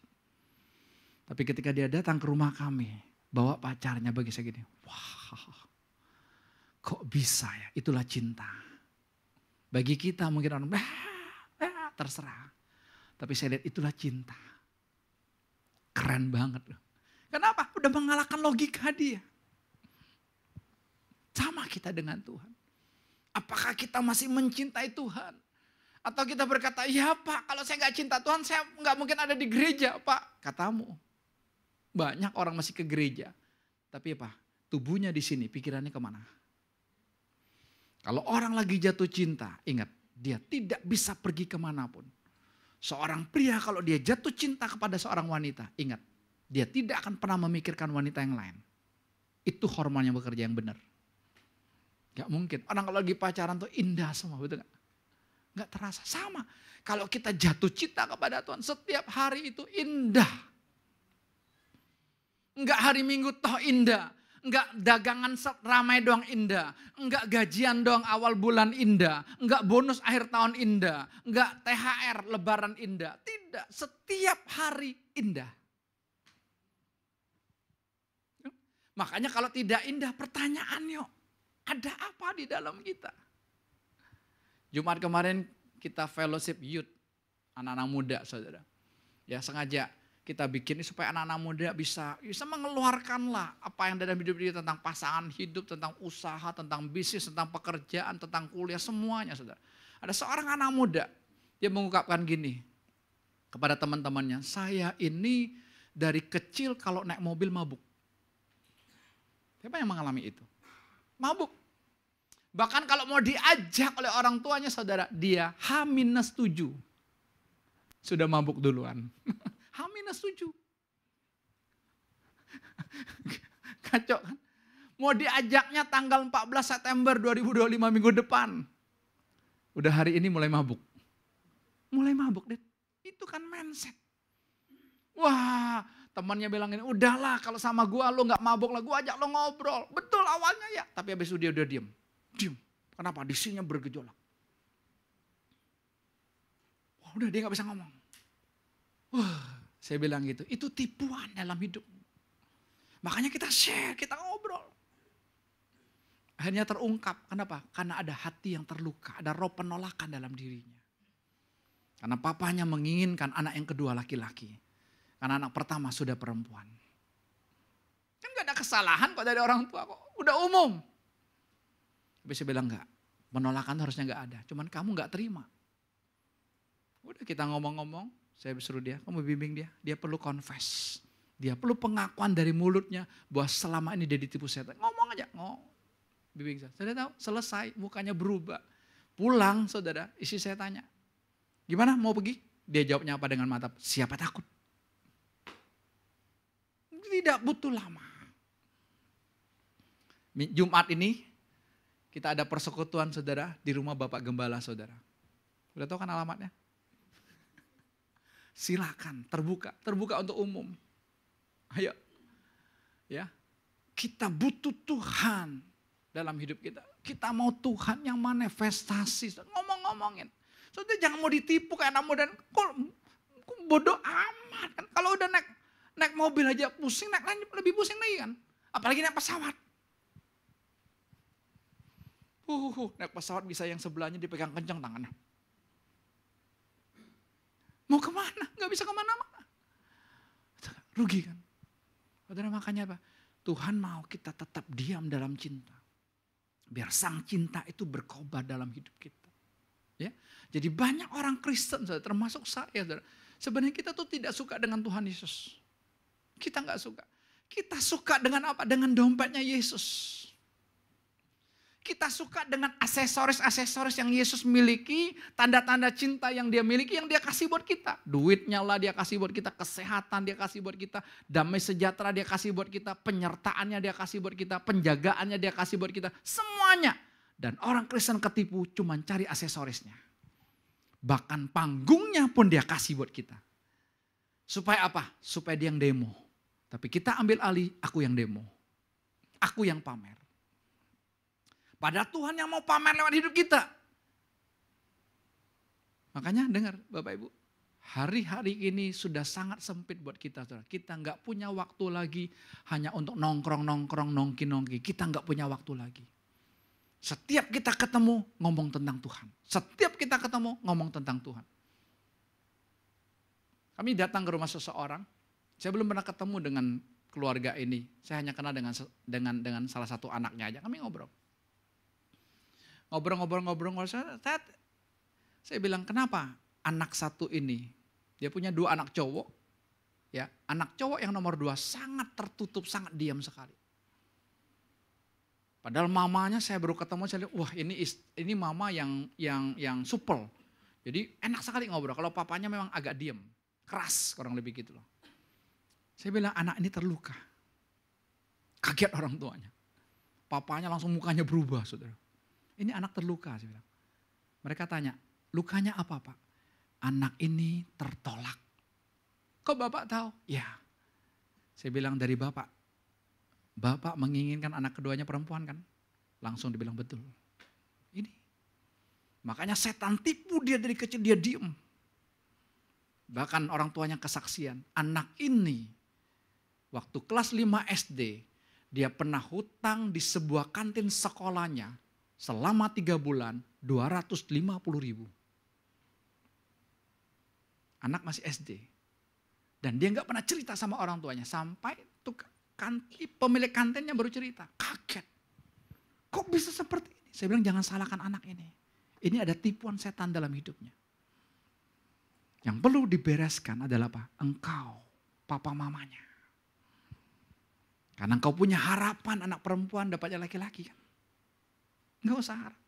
S2: Tapi ketika dia datang ke rumah kami, bawa pacarnya, bagi saya gini, wah, kok bisa ya, itulah cinta. Bagi kita mungkin orang, terserah. Tapi saya lihat itulah cinta. Keren banget loh. Kenapa? Udah mengalahkan logika dia. Sama kita dengan Tuhan. Apakah kita masih mencintai Tuhan? Atau kita berkata, ya Pak, kalau saya gak cinta Tuhan, saya gak mungkin ada di gereja Pak. Katamu. Banyak orang masih ke gereja. Tapi apa? Tubuhnya di sini, pikirannya kemana? Kalau orang lagi jatuh cinta, ingat, dia tidak bisa pergi kemanapun. Seorang pria kalau dia jatuh cinta kepada seorang wanita, ingat, dia tidak akan pernah memikirkan wanita yang lain. Itu hormon yang bekerja yang benar. Gak mungkin. Orang kalau lagi pacaran tuh indah semua, betul gak? Gak terasa. Sama. Kalau kita jatuh cinta kepada Tuhan, setiap hari itu indah. Enggak hari Minggu toh indah. Enggak dagangan ramai doang indah. Enggak gajian doang awal bulan indah. Enggak bonus akhir tahun indah. Enggak THR lebaran indah. Tidak. Setiap hari indah. Makanya kalau tidak indah, pertanyaan yuk, ada apa di dalam kita? Jumat kemarin kita fellowship youth, anak-anak muda saudara. Ya sengaja kita bikin ini supaya anak-anak muda bisa mengeluarkanlah apa yang dalam hidup dia tentang pasangan hidup, tentang usaha, tentang bisnis, tentang pekerjaan, tentang kuliah, semuanya saudara. Ada seorang anak muda, dia mengungkapkan gini kepada teman-temannya, saya ini dari kecil kalau naik mobil mabuk. Siapa yang mengalami itu? Mabuk. Bahkan kalau mau diajak oleh orang tuanya saudara, dia H-7. Sudah mabuk duluan. H-7. Kacau kan? Mau diajaknya tanggal 14 September 2025 minggu depan. Udah hari ini mulai mabuk. Mulai mabuk. Itu kan mindset. Wah, temannya bilang ini, udahlah kalau sama gua lo gak mabuk lah, gua ajak lo ngobrol. Betul awalnya ya, tapi habis itu dia udah diem. Diem. Kenapa? Disinya bergejolak. Wah, udah dia gak bisa ngomong. Wah, saya bilang gitu, itu tipuan dalam hidup. Makanya kita share, kita ngobrol. Akhirnya terungkap, kenapa? Karena ada hati yang terluka, ada roh penolakan dalam dirinya. Karena papanya menginginkan anak yang kedua laki-laki. Karena anak pertama sudah perempuan. Kan gak ada kesalahan kok dari orang tua kok. Udah umum. Tapi saya bilang enggak. Penolakan harusnya enggak ada. Cuman kamu enggak terima. Udah kita ngomong-ngomong. Saya suruh dia, kamu bimbing dia. Dia perlu confess. Dia perlu pengakuan dari mulutnya. Bahwa selama ini dia ditipu setan. Ngomong aja. Bimbing saya. Saya tahu selesai. Mukanya berubah. Pulang saudara. Isi saya tanya. Gimana mau pergi? Dia jawabnya apa dengan mantap? Siapa takut? Tidak butuh lama. Jumat ini kita ada persekutuan saudara di rumah Bapak Gembala saudara. Udah tahu kan alamatnya? Silakan, terbuka untuk umum. Ayo. Ya. Kita butuh Tuhan dalam hidup kita. Kita mau Tuhan yang manifestasi. Ngomong-ngomongin. Saudara jangan mau ditipu kayak anak muda. Kok bodoh amat kan. Kalau udah naik mobil aja pusing, naik lain lebih pusing lagi kan. Apalagi naik pesawat. Naik pesawat bisa yang sebelahnya dipegang kencang tangannya. Mau kemana? Gak bisa kemana-mana. Rugi kan. Saudara makanya apa? Tuhan mau kita tetap diam dalam cinta. Biar sang cinta itu berkobar dalam hidup kita. Ya, jadi banyak orang Kristen, termasuk saya. Saudara. Sebenarnya kita tuh tidak suka dengan Tuhan Yesus. Kita gak suka. Kita suka dengan apa? Dengan dompetnya Yesus. Kita suka dengan aksesoris-aksesoris yang Yesus miliki, tanda-tanda cinta yang dia miliki, yang dia kasih buat kita. Duitnya lah dia kasih buat kita, kesehatan dia kasih buat kita, damai sejahtera dia kasih buat kita, penyertaannya dia kasih buat kita, penjagaannya dia kasih buat kita, semuanya. Dan orang Kristen ketipu cuma cari aksesorisnya. Bahkan panggungnya pun dia kasih buat kita. Supaya apa? Supaya dia yang demo. Tapi kita ambil alih, aku yang demo. Aku yang pamer. Padahal Tuhan yang mau pamer lewat hidup kita. Makanya dengar Bapak Ibu. Hari-hari ini sudah sangat sempit buat kita. Saudara. Kita nggak punya waktu lagi hanya untuk nongkrong-nongkrong, nongki-nongki. Kita nggak punya waktu lagi. Setiap kita ketemu ngomong tentang Tuhan. Setiap kita ketemu ngomong tentang Tuhan. Kami datang ke rumah seseorang. Saya belum pernah ketemu dengan keluarga ini. Saya hanya kenal dengan salah satu anaknya aja. Kami ngobrol. Ngobrol. Saya bilang, kenapa anak satu ini, dia punya 2 anak cowok, ya anak cowok yang nomor 2 sangat tertutup, sangat diam sekali. Padahal mamanya saya baru ketemu, saya lihat, wah ini mama yang supel. Jadi enak sekali ngobrol, kalau papanya memang agak diam, keras kurang lebih gitu loh. Saya bilang, anak ini terluka. Kaget orang tuanya. Papanya langsung mukanya berubah, saudara. Ini anak terluka, saya bilang. Mereka tanya, lukanya apa Pak? Anak ini tertolak. Kok Bapak tahu? Ya. Saya bilang dari Bapak. Bapak menginginkan anak keduanya perempuan kan? Langsung dibilang betul. Ini. Makanya setan tipu dia dari kecil, dia diem. Bahkan orang tuanya kesaksian. Anak ini waktu kelas 5 SD, dia pernah hutang di sebuah kantin sekolahnya. Selama 3 bulan, 250.000. Anak masih SD. Dan dia gak pernah cerita sama orang tuanya. Sampai pemilik kantinnya baru cerita. Kaget. Kok bisa seperti ini? Saya bilang jangan salahkan anak ini. Ini ada tipuan setan dalam hidupnya. Yang perlu dibereskan adalah apa? Engkau, papa mamanya. Karena engkau punya harapan anak perempuan dapatnya laki-laki kan. Enggak usah harap.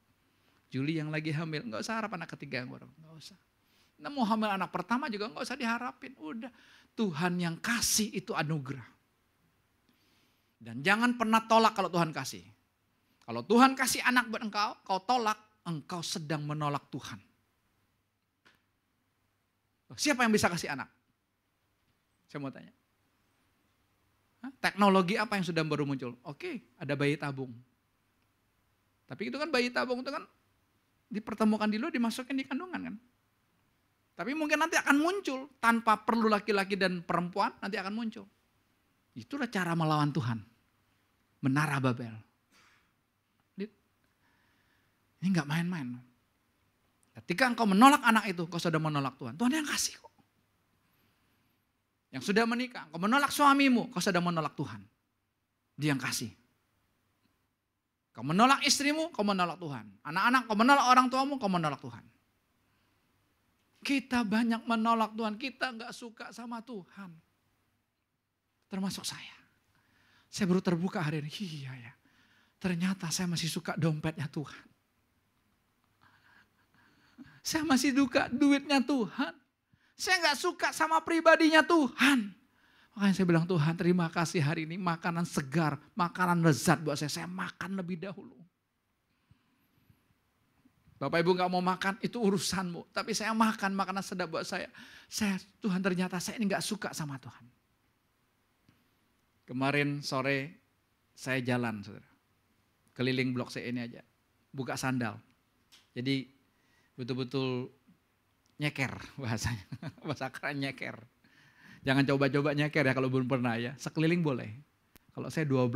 S2: Juli yang lagi hamil, enggak usah harap anak ketiga yang baru. Enggak usah. Nah mau hamil anak pertama juga enggak usah diharapin. Udah, Tuhan yang kasih itu anugerah. Dan jangan pernah tolak kalau Tuhan kasih. Kalau Tuhan kasih anak buat engkau, kau tolak, engkau sedang menolak Tuhan. Siapa yang bisa kasih anak? Saya mau tanya. Teknologi apa yang sudah baru muncul? Oke, ada bayi tabung. Tapi itu kan bayi tabung itu kan dipertemukan di luar, dimasukin di kandungan kan. Tapi mungkin nanti akan muncul tanpa perlu laki-laki dan perempuan, nanti akan muncul. Itulah cara melawan Tuhan. Menara Babel. Ini enggak main-main. Ketika engkau menolak anak itu, kau sudah menolak Tuhan. Tuhan yang kasih kok. Yang sudah menikah, kau menolak suamimu, kau sudah menolak Tuhan. Dia yang kasih. Kau menolak istrimu, kau menolak Tuhan. Anak-anak, kau menolak orang tuamu, kau menolak Tuhan. Kita banyak menolak Tuhan, kita enggak suka sama Tuhan. Termasuk saya. Saya baru terbuka hari ini, iya ya. Ternyata saya masih suka dompetnya Tuhan. Saya masih suka duitnya Tuhan. Saya enggak suka sama pribadinya Tuhan. Makanya saya bilang, Tuhan terima kasih hari ini makanan segar, makanan lezat buat saya. Saya makan lebih dahulu. Bapak Ibu gak mau makan, itu urusanmu. Tapi saya makan makanan sedap buat saya. Tuhan ternyata saya ini gak suka sama Tuhan. Kemarin sore saya jalan, saudara. Keliling blok saya ini aja. Buka sandal. Jadi betul-betul nyeker bahasanya. Bahasa keren nyeker. Jangan coba-coba nyeker ya kalau belum pernah ya. Sekeliling boleh. Kalau saya 12,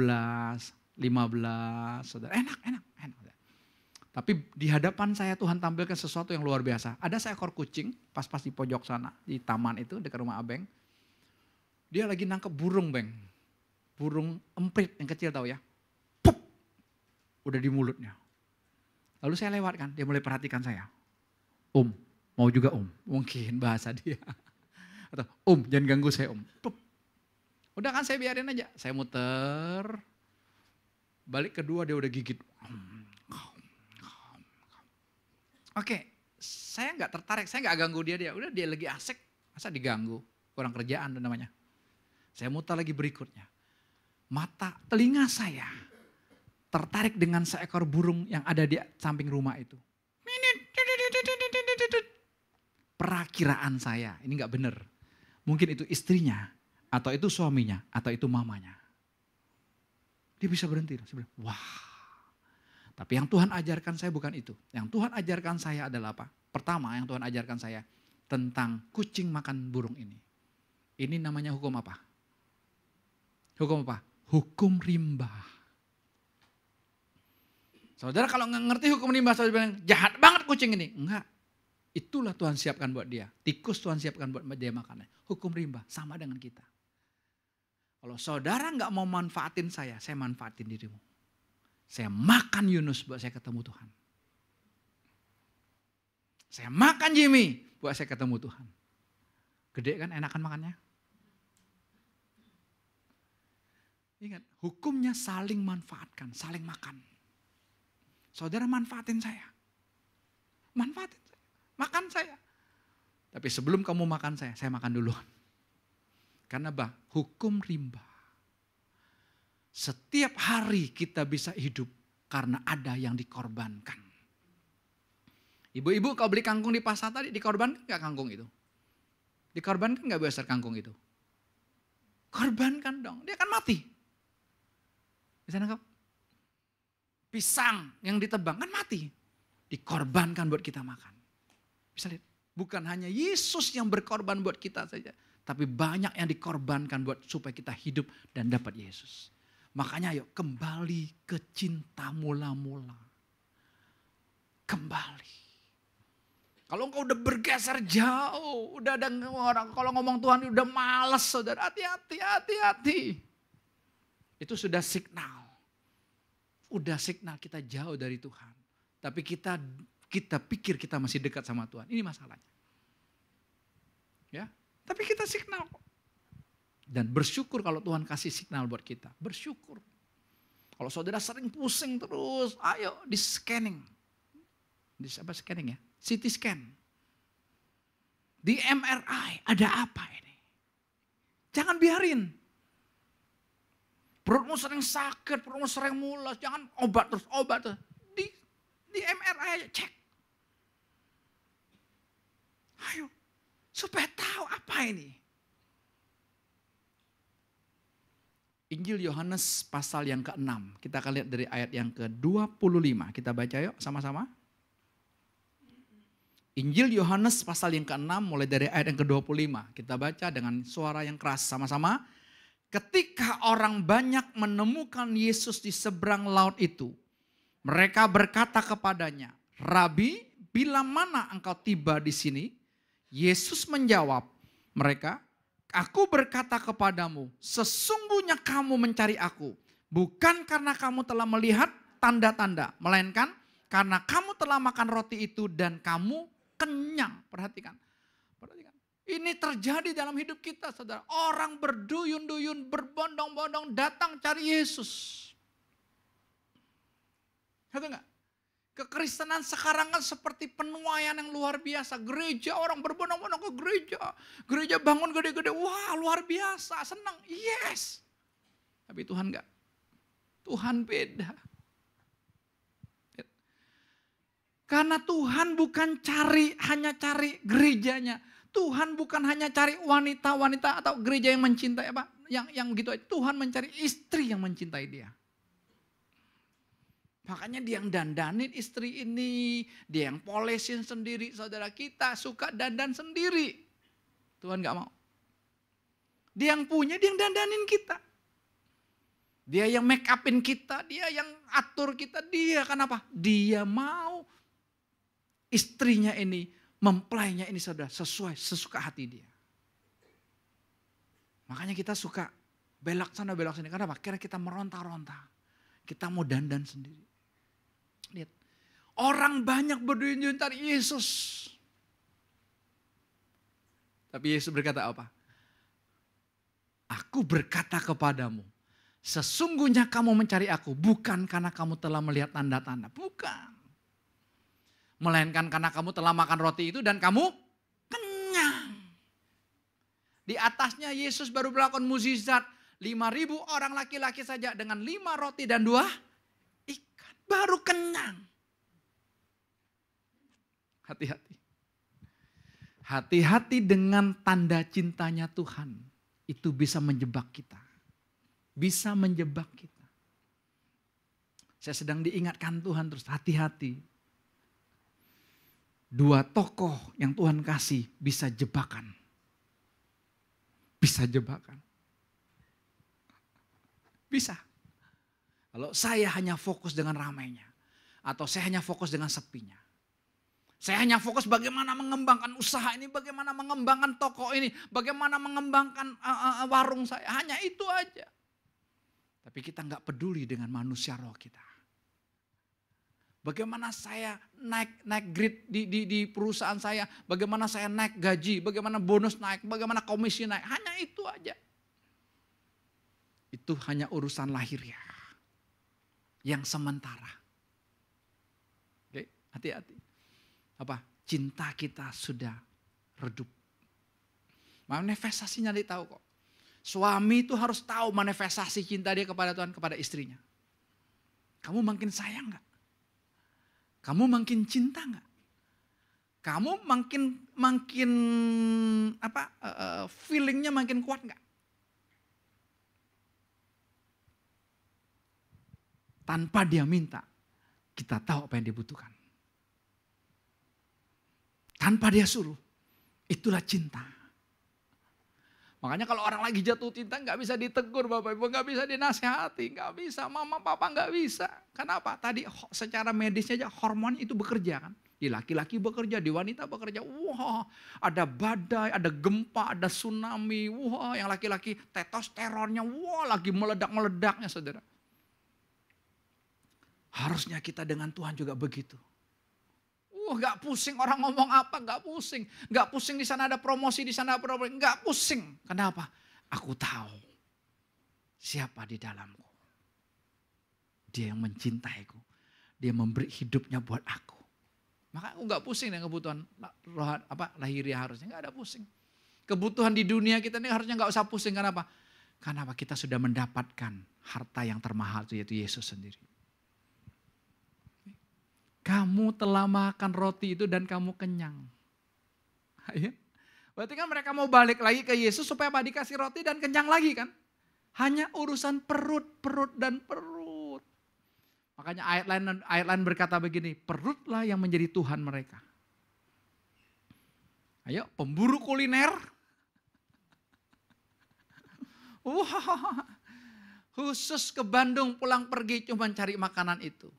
S2: 15, saudara enak. Tapi di hadapan saya Tuhan tampilkan sesuatu yang luar biasa. Ada seekor kucing pas-pas di pojok sana, di taman itu dekat rumah Abeng. Dia lagi nangkep burung, Beng. Burung emprit yang kecil tahu ya. Pup! Udah di mulutnya. Lalu saya lewat kan, dia mulai perhatikan saya. Mau juga mungkin bahasa dia. Atau jangan ganggu saya Pup. Udah kan saya biarin aja, saya muter. Balik kedua dia udah gigit. Oke, saya nggak tertarik, saya nggak ganggu dia. Udah dia lagi asik, masa diganggu? Kurang kerjaan itu namanya. Saya muter lagi berikutnya. Telinga saya tertarik dengan seekor burung yang ada di samping rumah itu. Perakiraan saya, ini nggak benar. Mungkin itu istrinya, atau itu suaminya, atau itu mamanya. Dia bisa berhenti. Saya bilang, wah. Tapi yang Tuhan ajarkan saya bukan itu. Yang Tuhan ajarkan saya adalah apa? Pertama yang Tuhan ajarkan saya tentang kucing makan burung ini. Ini namanya hukum apa? Hukum apa? Hukum rimba. Saudara kalau nggak ngerti hukum rimba, saudara bilang jahat banget kucing ini. Enggak. Itulah Tuhan siapkan buat dia. Tikus Tuhan siapkan buat dia makannya. Hukum rimba sama dengan kita. Kalau saudara nggak mau manfaatin saya manfaatin dirimu. Saya makan Yunus buat saya ketemu Tuhan. Saya makan Jimmy buat saya ketemu Tuhan. Gede kan enakan makannya? Ingat, hukumnya saling manfaatkan, saling makan. Saudara manfaatin saya. Makan saya. Tapi sebelum kamu makan saya makan duluan. Karena hukum rimba. Setiap hari kita bisa hidup karena ada yang dikorbankan. Ibu-ibu kalau beli kangkung di pasar tadi dikorbankan nggak kangkung itu? Dikorbankan nggak besar kangkung itu? Korbankan dong, dia akan mati. Bisa nangkap? Pisang yang ditebang kan mati. Dikorbankan buat kita makan. Bisa lihat, bukan hanya Yesus yang berkorban buat kita saja. Tapi banyak yang dikorbankan buat supaya kita hidup dan dapat Yesus. Makanya ayo kembali ke cinta mula-mula. Kembali. Kalau engkau udah bergeser jauh, udah ada orang kalau ngomong Tuhan udah malas saudara, hati-hati. Itu sudah signal. Udah signal kita jauh dari Tuhan. Tapi kita pikir kita masih dekat sama Tuhan. Ini masalahnya. Ya, tapi kita signal kok. Dan bersyukur kalau Tuhan kasih signal buat kita. Bersyukur. Kalau saudara sering pusing terus, ayo di scanning. Scanning ya? CT scan. Di MRI, ada apa ini? Jangan biarin. Perutmu sering sakit, perutmu sering mulas, jangan obat terus. Di MRI aja cek. Ayo, supaya tahu apa ini. Injil Yohanes pasal yang ke-6. Kita akan lihat dari ayat yang ke-25. Kita baca yuk sama-sama. Injil Yohanes pasal yang ke-6 mulai dari ayat yang ke-25. Kita baca dengan suara yang keras sama-sama. Ketika orang banyak menemukan Yesus di seberang laut itu, mereka berkata kepadanya, Rabi, bila mana engkau tiba di sini? Yesus menjawab mereka, aku berkata kepadamu, sesungguhnya kamu mencari aku, bukan karena kamu telah melihat tanda-tanda, melainkan karena kamu telah makan roti itu dan kamu kenyang. Perhatikan. Ini terjadi dalam hidup kita, saudara. Orang berduyun-duyun, berbondong-bondong datang cari Yesus. Ngerti nggak? Kekristenan sekarang kan seperti penuaian yang luar biasa. Gereja, orang berbondong-bondong ke gereja. Gereja bangun gede-gede, wah luar biasa, senang. Yes. Tapi Tuhan enggak. Tuhan beda. Karena Tuhan bukan hanya cari gerejanya. Tuhan bukan hanya cari wanita-wanita atau gereja yang mencintai apa? Yang gitu aja. Tuhan mencari istri yang mencintai dia. Makanya dia yang dandanin istri ini, dia yang polesin sendiri. Saudara, kita suka dandan sendiri. Tuhan gak mau. Dia yang punya, dia yang dandanin kita. Dia yang make upin kita, dia yang atur kita, dia. Kenapa? Dia mau istrinya ini, mempelainya ini saudara, sesuai sesuka hati dia. Makanya kita suka belak sana belak sini. Kenapa? Karena kita meronta-ronta. Kita mau dandan sendiri. Lihat, orang banyak berduyun-duyun cari Yesus. Tapi Yesus berkata apa? Aku berkata kepadamu, sesungguhnya kamu mencari aku bukan karena kamu telah melihat tanda-tanda. Bukan. Melainkan karena kamu telah makan roti itu dan kamu kenyang. Di atasnya Yesus baru melakukan mukjizat. 5.000 orang laki-laki saja dengan 5 roti dan 2 ikan. Baru kenyang. Hati-hati. Hati-hati dengan tanda cintanya Tuhan. Itu bisa menjebak kita. Bisa menjebak kita. Saya sedang diingatkan Tuhan terus, hati-hati. 2 tokoh yang Tuhan kasih bisa jebakan. Bisa jebakan. Bisa. Kalau saya hanya fokus dengan ramainya. Atau saya hanya fokus dengan sepinya. Saya hanya fokus bagaimana mengembangkan usaha ini, bagaimana mengembangkan toko ini, bagaimana mengembangkan warung saya. Hanya itu aja. Tapi kita nggak peduli dengan manusia roh kita. Bagaimana saya naik grade di perusahaan saya, bagaimana saya naik gaji, bagaimana bonus naik, bagaimana komisi naik. Hanya itu aja. Itu hanya urusan lahiriah yang sementara. Oke, hati-hati. Apa? Cinta kita sudah redup. Manifestasinya dia tahu kok. Suami itu harus tahu manifestasi cinta dia kepada Tuhan, kepada istrinya. Kamu makin sayang gak? Kamu makin cinta gak? Kamu makin feelingnya makin kuat gak? Tanpa dia minta, kita tahu apa yang dibutuhkan. Tanpa dia suruh, itulah cinta. Makanya kalau orang lagi jatuh cinta gak bisa ditegur Bapak Ibu, gak bisa dinasihati, gak bisa, mama papa gak bisa. Kenapa? Tadi secara medisnya aja hormon itu bekerja kan. Di laki-laki bekerja, di wanita bekerja. Wah, ada badai, ada gempa, ada tsunami. Wah, yang laki-laki testosteronnya lagi meledak-meledaknya saudara. Harusnya kita dengan Tuhan juga begitu. Gak pusing orang ngomong apa, gak pusing. Gak pusing di sana ada promosi, di sana ada promosi. Gak pusing. Kenapa? Aku tahu siapa di dalamku. Dia yang mencintaiku. Dia memberi hidupnya buat aku. Maka aku gak pusing dengan kebutuhan lahiriah harusnya. Gak ada pusing. Kebutuhan di dunia kita ini harusnya gak usah pusing. Kenapa? Karena kita sudah mendapatkan harta yang termahal yaitu Yesus sendiri. Kamu telah makan roti itu dan kamu kenyang. Ya. Berarti kan mereka mau balik lagi ke Yesus supaya apa? Dikasih roti dan kenyang lagi kan. Hanya urusan perut dan perut. Makanya ayat lain berkata begini, perutlah yang menjadi Tuhan mereka. Ayo, pemburu kuliner. Wah, khusus ke Bandung pulang pergi cuma cari makanan itu.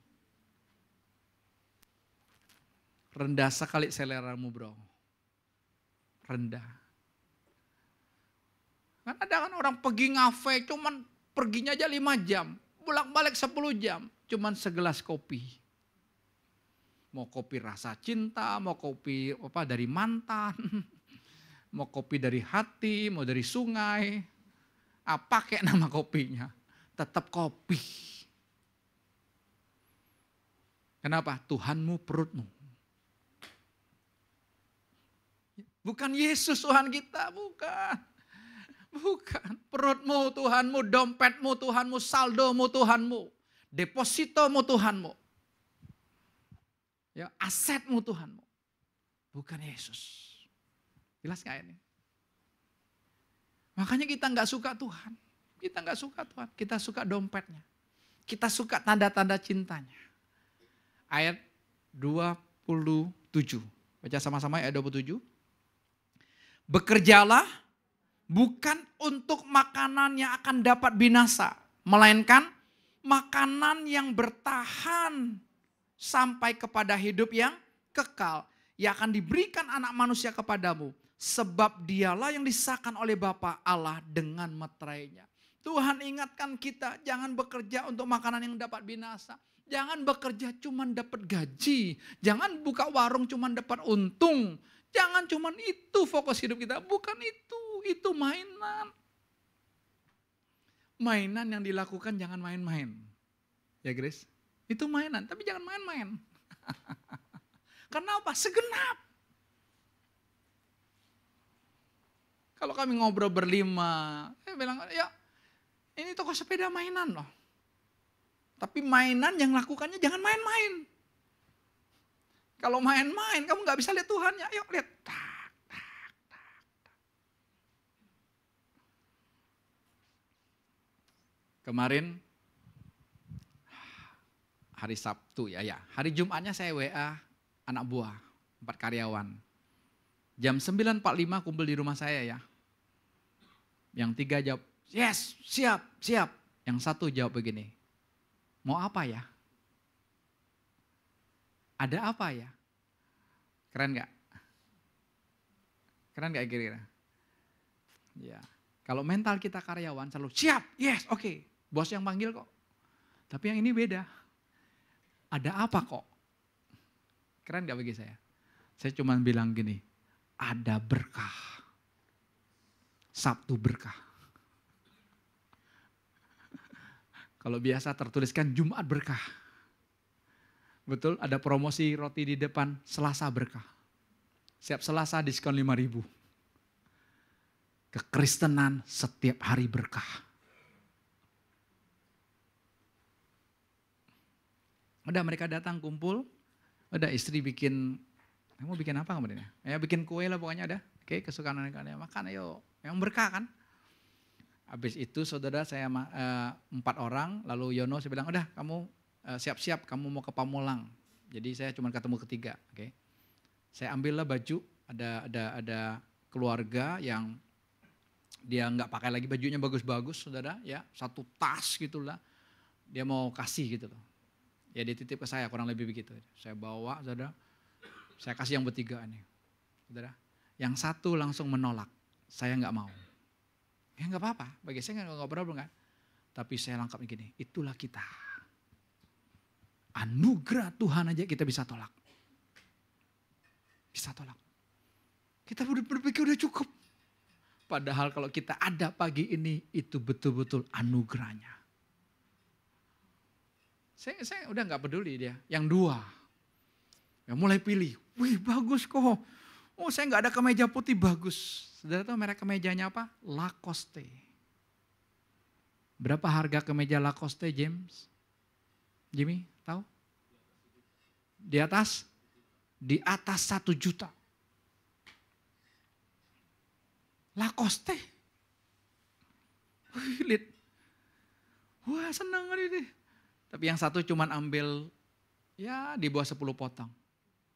S2: Rendah sekali seleramu bro. Rendah. Kan ada kan orang pergi ngafe cuman perginya aja 5 jam. Bolak-balik 10 jam. Cuman segelas kopi. Mau kopi rasa cinta, mau kopi dari mantan. Mau kopi dari hati, mau dari sungai. Pakai nama kopinya. Tetap kopi. Kenapa? Tuhanmu perutmu. Bukan Yesus Tuhan kita, bukan. Bukan. Perutmu Tuhanmu, dompetmu Tuhanmu, saldomu Tuhanmu. Depositomu Tuhanmu. Ya, asetmu Tuhanmu. Bukan Yesus. Jelas gak ini? Makanya kita gak suka Tuhan. Kita gak suka Tuhan, kita suka dompetnya. Kita suka tanda-tanda cintanya. ayat 27. Baca sama-sama ayat 27. Bekerjalah bukan untuk makanan yang akan dapat binasa, melainkan makanan yang bertahan sampai kepada hidup yang kekal, yang akan diberikan anak manusia kepadamu. Sebab dialah yang disahkan oleh Bapa Allah dengan meterainya. Tuhan ingatkan kita, jangan bekerja untuk makanan yang dapat binasa. Jangan bekerja cuma dapat gaji. Jangan buka warung cuma dapat untung. Jangan cuma itu fokus hidup kita. Bukan itu mainan. Mainan yang dilakukan jangan main-main. Ya Grace? Itu mainan, tapi jangan main-main. Karena apa? Segenap. Kalau kami ngobrol berlima, saya bilang, ya ini toko sepeda mainan loh. Tapi mainan yang lakukannya jangan main-main. Kalau main-main kamu gak bisa lihat Tuhan ya. Yuk lihat. Tak, tak, tak, tak. Kemarin hari Sabtu ya. Hari Jumatnya saya WA anak buah, 4 karyawan. Jam 9.45 kumpul di rumah saya ya. Yang 3 jawab, yes, siap, siap. Yang 1 jawab begini, mau apa ya? Ada apa ya? Keren gak? Keren gak kira-kira? Ya. Kalau mental kita karyawan selalu siap, yes, oke. Bos yang panggil kok. Tapi yang ini beda. Ada apa kok? Keren gak bagi saya? Saya cuma bilang gini, ada berkah. Sabtu berkah. Kalau biasa tertuliskan Jumat berkah. Betul, ada promosi roti di depan, Selasa berkah. Setiap Selasa diskon 5.000. Kekristenan setiap hari berkah. Udah mereka datang kumpul, udah istri bikin, kamu bikin apa kemarin ya? Ya bikin kue lah pokoknya ada. Oke, kesukaan mereka, makan ayo. Yang berkah kan. Habis itu saudara saya 4 orang, lalu Yono saya bilang, udah kamu siap-siap kamu mau ke Pamulang. Jadi saya cuma ketemu ketiga, oke. Saya ambillah baju, ada keluarga yang dia nggak pakai lagi bajunya bagus-bagus, saudara, ya 1 tas gitulah. Dia mau kasih gitu loh. Ya dia titip ke saya kurang lebih begitu. Saya bawa, saudara. Saya kasih yang bertiga nih, saudara. Yang 1 langsung menolak, saya nggak mau. Ya nggak apa-apa, bagi saya nggak problem kan. Tapi saya lengkap gini, itulah kita. Anugerah Tuhan aja kita bisa tolak. Bisa tolak. Kita berpikir udah cukup. Padahal kalau kita ada pagi ini, itu betul-betul anugerahnya. Saya udah nggak peduli dia. Yang 2, yang mulai pilih, wih bagus kok. Oh saya nggak ada kemeja putih bagus. Saudara tahu merek kemejanya apa? Lacoste. Berapa harga kemeja Lacoste, James? Jimmy, tahu? Di atas? Di atas 1 juta. Lacoste. Wih, lihat. Wah senang ini. Tapi yang 1 cuman ambil ya di bawah 10 potong.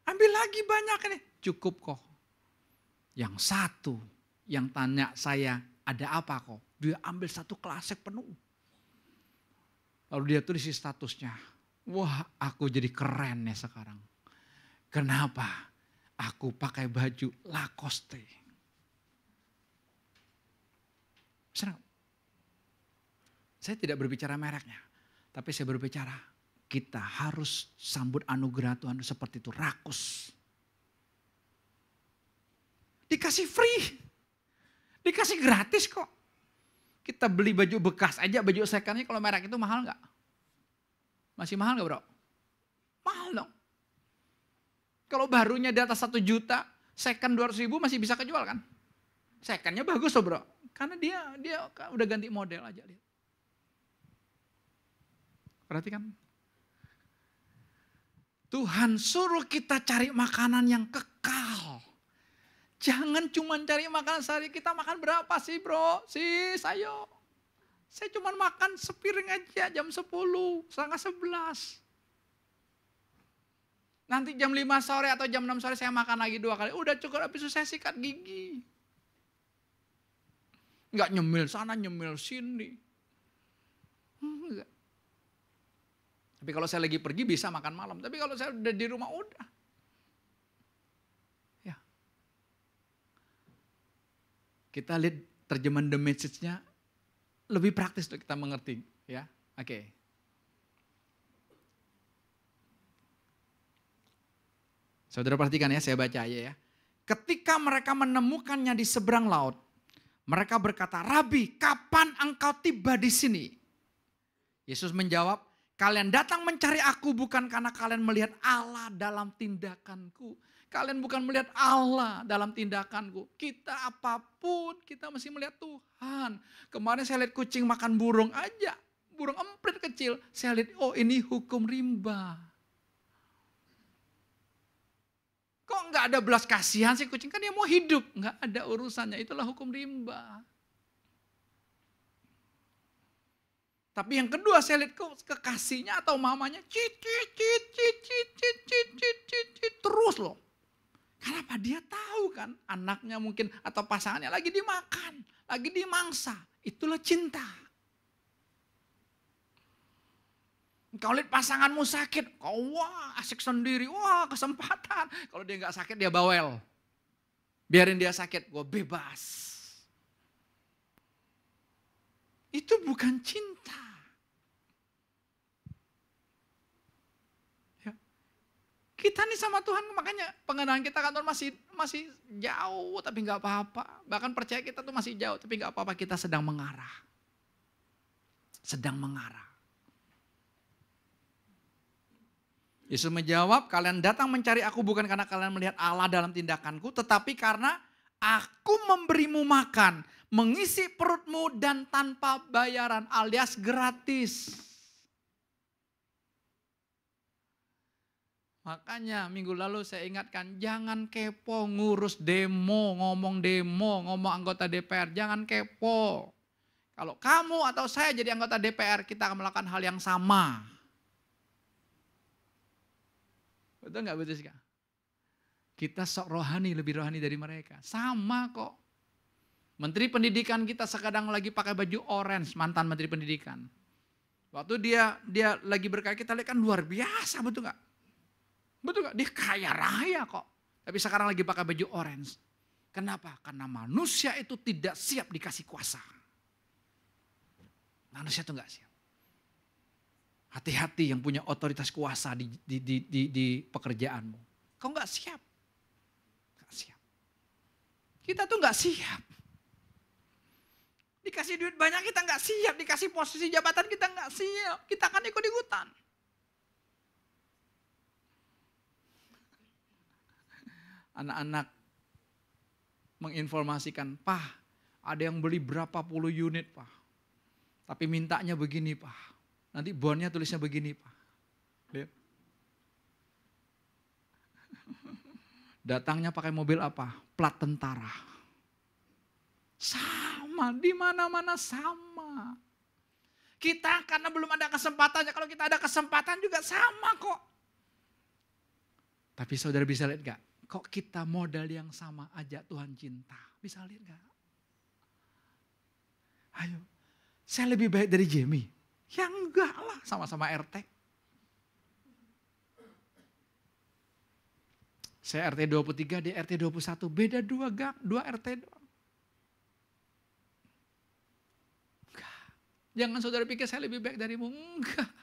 S2: Ambil lagi banyak ini. Cukup kok. Yang 1 yang tanya saya ada apa kok. Dia ambil 1 klasik penuh. Lalu dia tulis di statusnya. Wah aku jadi keren ya sekarang. Kenapa? Aku pakai baju Lacoste. Senang. Saya tidak berbicara mereknya. Tapi saya berbicara kita harus sambut anugerah Tuhan seperti itu. Rakus. Dikasih free. Dikasih gratis kok. Kita beli baju bekas aja, baju secondnya kalau merek itu mahal gak? Masih mahal gak bro? Mahal dong. Kalau barunya di atas 1 juta, second 200.000 masih bisa kejual kan? Secondnya bagus loh bro. Karena dia udah ganti model aja. Lihat. Perhatikan. Tuhan suruh kita cari makanan yang kekal. Jangan cuma cari makanan sehari, kita makan berapa sih bro? Sis, ayo. Saya cuma makan sepiring aja jam 10, setengah 11. Nanti jam 5 sore atau jam 6 sore saya makan lagi 2 kali. Udah cukup, habis itu saya sikat gigi. Enggak nyemil sana, nyemil sini. Enggak. Tapi kalau saya lagi pergi bisa makan malam. Tapi kalau saya udah di rumah udah. Ya. Kita lihat terjemahan the message-nya lebih praktis untuk kita mengerti. Ya, oke. Saudara perhatikan ya, saya baca aja ya. Ketika mereka menemukannya di seberang laut, mereka berkata, "Rabi, kapan engkau tiba di sini?" Yesus menjawab, "Kalian datang mencari aku bukan karena kalian melihat Allah dalam tindakanku." Kalian bukan melihat Allah dalam tindakanku. Kita apapun, kita mesti melihat Tuhan. Kemarin saya lihat kucing makan burung aja. Burung emprit kecil. Saya lihat, oh ini hukum rimba. Kok nggak ada belas kasihan sih kucing? Kan dia mau hidup. Nggak ada urusannya. Itulah hukum rimba. Tapi yang kedua saya lihat kekasihnya atau mamanya cit terus loh. Kenapa? Dia tahu kan anaknya mungkin atau pasangannya lagi dimakan, lagi dimangsa. Itulah cinta. Kau lihat pasanganmu sakit, kau wah asik sendiri, wah kesempatan. Kalau dia nggak sakit dia bawel. Biarin dia sakit, gue bebas. Itu bukan cinta. Ya. Kita nih sama Tuhan, makanya pengenalan kita kantor masih jauh, tapi nggak apa-apa. Bahkan percaya kita tuh masih jauh, tapi nggak apa-apa, kita sedang mengarah. Sedang mengarah. Yesus menjawab, "Kalian datang mencari aku bukan karena kalian melihat Allah dalam tindakanku, tetapi karena aku memberimu makan, mengisi perutmu dan tanpa bayaran alias gratis." Makanya minggu lalu saya ingatkan, jangan kepo ngurus demo, ngomong anggota DPR, jangan kepo. Kalau kamu atau saya jadi anggota DPR, kita akan melakukan hal yang sama. Betul nggak betul sih? Kita sok rohani, lebih rohani dari mereka. Sama kok. Menteri Pendidikan kita sekarang lagi pakai baju orange, mantan Menteri Pendidikan. Waktu dia lagi berkaya, kita lihat kan luar biasa, betul nggak? Betul nggak? Dia kaya raya kok. Tapi sekarang lagi pakai baju orange. Kenapa? Karena manusia itu tidak siap dikasih kuasa. Manusia itu nggak siap. Hati-hati yang punya otoritas kuasa di pekerjaanmu. Kau nggak siap. Nggak siap. Kita tuh nggak siap. Dikasih duit banyak kita nggak siap. Dikasih posisi jabatan kita nggak siap. Kita akan ikut-ikutan. Anak-anak menginformasikan, "Pak, ada yang beli berapa puluh unit, Pak. Tapi mintanya begini, Pak. Nanti bonnya tulisnya begini, Pak." Lihat. Datangnya pakai mobil apa? Plat tentara. Sama, di mana-mana sama. Kita karena belum ada kesempatannya, kalau kita ada kesempatan juga sama kok. Tapi saudara bisa lihat gak? Kok kita modal yang sama aja Tuhan cinta? Bisa lihat gak? Ayo, saya lebih baik dari Jamie. Ya enggak lah, sama-sama RT. Saya RT 23, dia RT 21, beda 2 RT doang. Enggak. Jangan saudara pikir saya lebih baik darimu, enggak.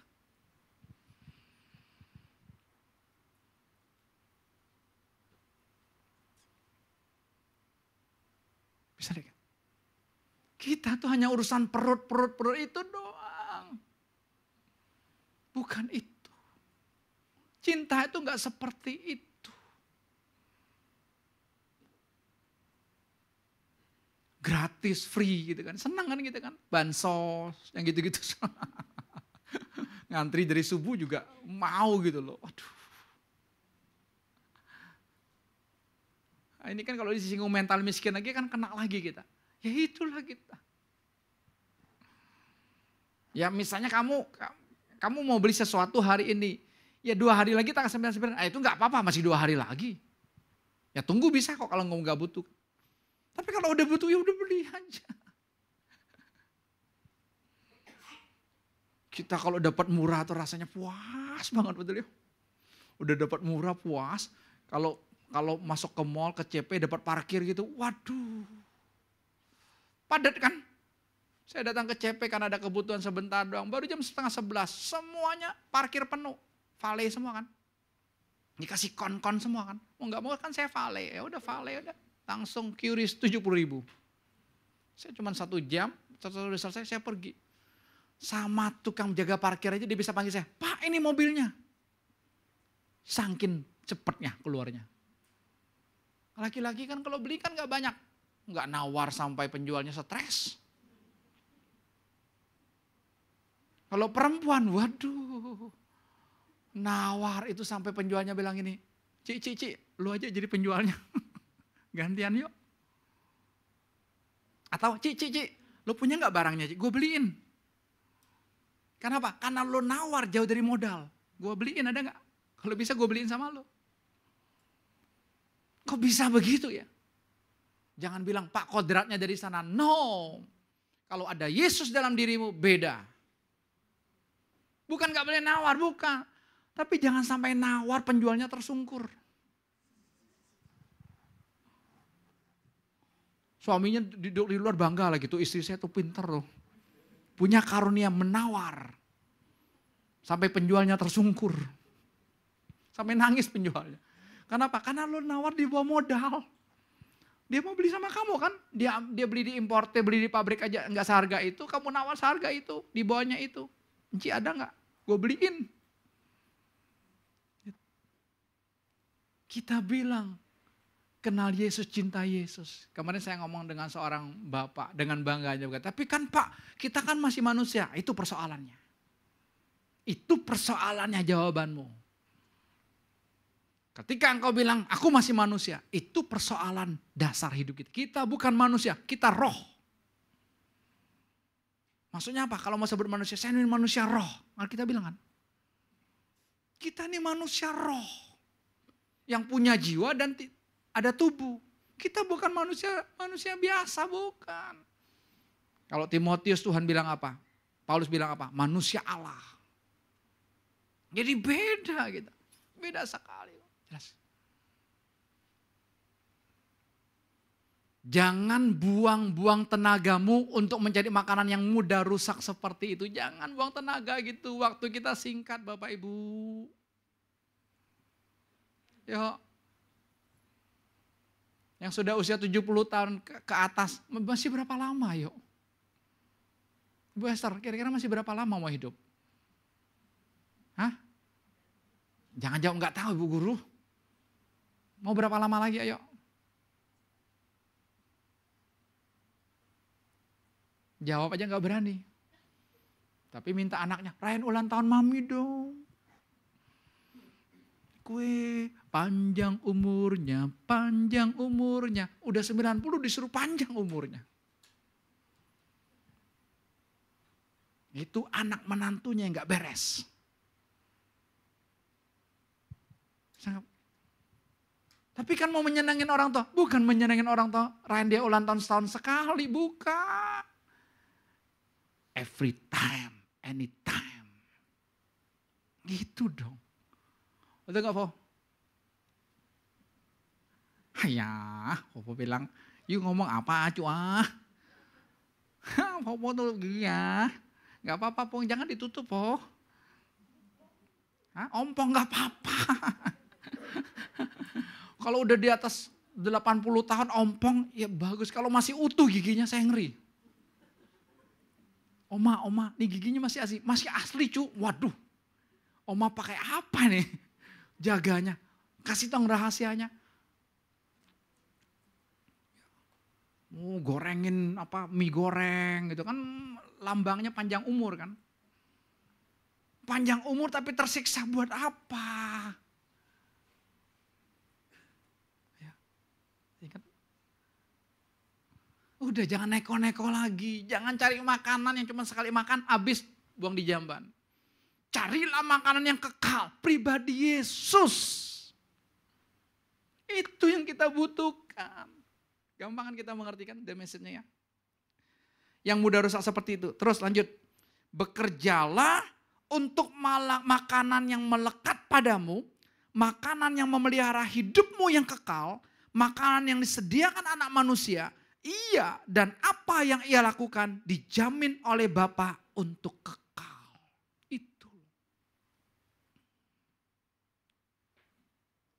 S2: Bisa lihat? Kita tuh hanya urusan perut itu doang. Bukan itu. Cinta itu enggak seperti itu. Gratis, free gitu kan. Senang kan gitu kan. Bansos, yang gitu-gitu. Ngantri dari subuh juga mau gitu loh. Waduh. Nah, ini kan kalau disinggung mental miskin lagi kan kena lagi kita. Ya itulah kita. Ya misalnya kamu mau beli sesuatu hari ini. Ya 2 hari lagi tanggal 9. Itu nggak apa-apa, masih 2 hari lagi. Ya tunggu bisa kok kalau nggak butuh. Tapi kalau udah butuh ya udah beli aja. Kita kalau dapat murah tuh rasanya puas banget, betul ya. Udah dapat murah puas. Kalau masuk ke mall, ke CP dapat parkir gitu, waduh. Padat kan? Saya datang ke CP karena ada kebutuhan sebentar doang. Baru jam 10:30, semuanya parkir penuh. Valet semua kan. Dikasih kon-kon semua kan. Mau nggak mau kan saya valet. Ya udah valet udah. Langsung QRIS 70.000. Saya cuma 1 jam, setelah udah selesai saya pergi. Sama tukang jaga parkir aja dia bisa panggil saya, Pak ini mobilnya. Saking cepetnya keluarnya. Laki-laki kan kalau beli kan gak banyak. Gak nawar sampai penjualnya stres. Kalau perempuan, waduh. Nawar itu sampai penjualnya bilang ini, Cik, lu aja jadi penjualnya. Gantian yuk. Atau Cik, lu punya gak barangnya Cik? Gue beliin. Kenapa? Karena lo nawar jauh dari modal. Gue beliin ada gak? Kalau bisa gue beliin sama lo. Kok bisa begitu ya? Jangan bilang Pak kodratnya dari sana. No. Kalau ada Yesus dalam dirimu beda. Bukan gak boleh nawar, bukan. Tapi jangan sampai nawar penjualnya tersungkur. Suaminya di luar bangga lagi tuh, istri saya tuh pinter loh. Punya karunia menawar. Sampai penjualnya tersungkur. Sampai nangis penjualnya. Kenapa? Karena lo nawar di bawah modal. Dia mau beli sama kamu kan. Dia beli di impor, beli di pabrik aja nggak seharga itu. Kamu nawar seharga itu, di bawahnya itu. Enci ada nggak? Gue beliin. Kita bilang, kenal Yesus, cinta Yesus. Kemarin saya ngomong dengan seorang bapak dengan bangganya. Tapi kan Pak, kita kan masih manusia. Itu persoalannya. Itu persoalannya jawabanmu. Ketika engkau bilang, aku masih manusia. Itu persoalan dasar hidup kita. Kita bukan manusia, kita roh. Maksudnya apa? Kalau mau sebut manusia, saya ini manusia roh. Kita bilang kan. Kita ini manusia roh. Yang punya jiwa dan ada tubuh. Kita bukan manusia biasa, bukan. Kalau Timotius Tuhan bilang apa? Paulus bilang apa? Manusia Allah. Jadi beda gitu. Beda sekali. Jelas. Jangan buang-buang tenagamu untuk mencari makanan yang mudah rusak seperti itu. Jangan buang tenaga gitu. Waktu kita singkat Bapak Ibu. Yuk. Yang sudah usia 70 tahun ke atas, masih berapa lama yuk? Ibu Esther, kira-kira masih berapa lama mau hidup? Hah? Jangan jawab nggak tahu Ibu Guru. Mau berapa lama lagi ayo? Jawab aja nggak berani. Tapi minta anaknya, rayain ulang tahun mami dong. Kue panjang umurnya. Udah 90 disuruh panjang umurnya. Itu anak menantunya yang gak beres. Tapi kan mau menyenangin orang tua. Bukan menyenangin orang tua. Rayain dia ulang tahun setahun sekali. Bukan. Every time. Anytime. Gitu dong. Betul gak, Po? Ya, Popo bilang, yuk ngomong apa, cuah? Popo tuh ya. Gak apa-apa, Po. Jangan ditutup, Po. Hah? Ompong gak apa-apa. Kalau udah di atas 80 tahun ompong, ya bagus. Kalau masih utuh giginya, saya ngeri. Oma, nih giginya masih asli, cu. Waduh, Oma pakai apa nih? Jaganya, kasih tong rahasianya. Gorengin mie goreng gitu kan, lambangnya panjang umur kan. Panjang umur tapi tersiksa buat apa? Ya. Udah jangan neko-neko lagi, jangan cari makanan yang cuma sekali makan habis buang di jamban. Carilah makanan yang kekal, pribadi Yesus. Itu yang kita butuhkan. Gampang kan kita mengerti kan the message-nya ya. Yang mudah rusak seperti itu. Terus lanjut. Bekerjalah untuk makanan yang melekat padamu, makanan yang memelihara hidupmu yang kekal, makanan yang disediakan anak manusia, ia dan apa yang ia lakukan dijamin oleh Bapa untuk kekal. Itu.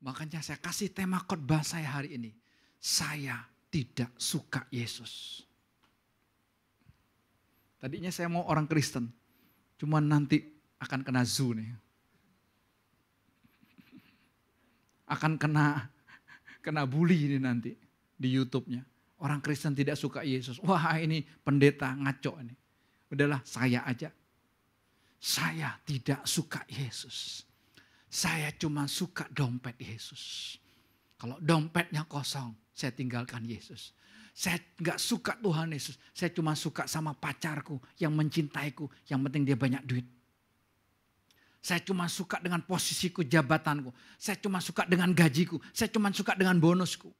S2: Makanya saya kasih tema khotbah saya hari ini. Saya tidak suka Yesus. Tadinya saya mau orang Kristen, cuman nanti akan kena zoo nih. Akan kena bully ini nanti di YouTube-nya. Orang Kristen tidak suka Yesus. Wah, ini pendeta ngaco ini. Udahlah, saya aja. Saya tidak suka Yesus. Saya cuma suka dompet Yesus. Kalau dompetnya kosong, saya tinggalkan Yesus. Saya gak suka Tuhan Yesus. Saya cuma suka sama pacarku yang mencintaiku. Yang penting dia banyak duit. Saya cuma suka dengan posisiku, jabatanku. Saya cuma suka dengan gajiku. Saya cuma suka dengan bonusku.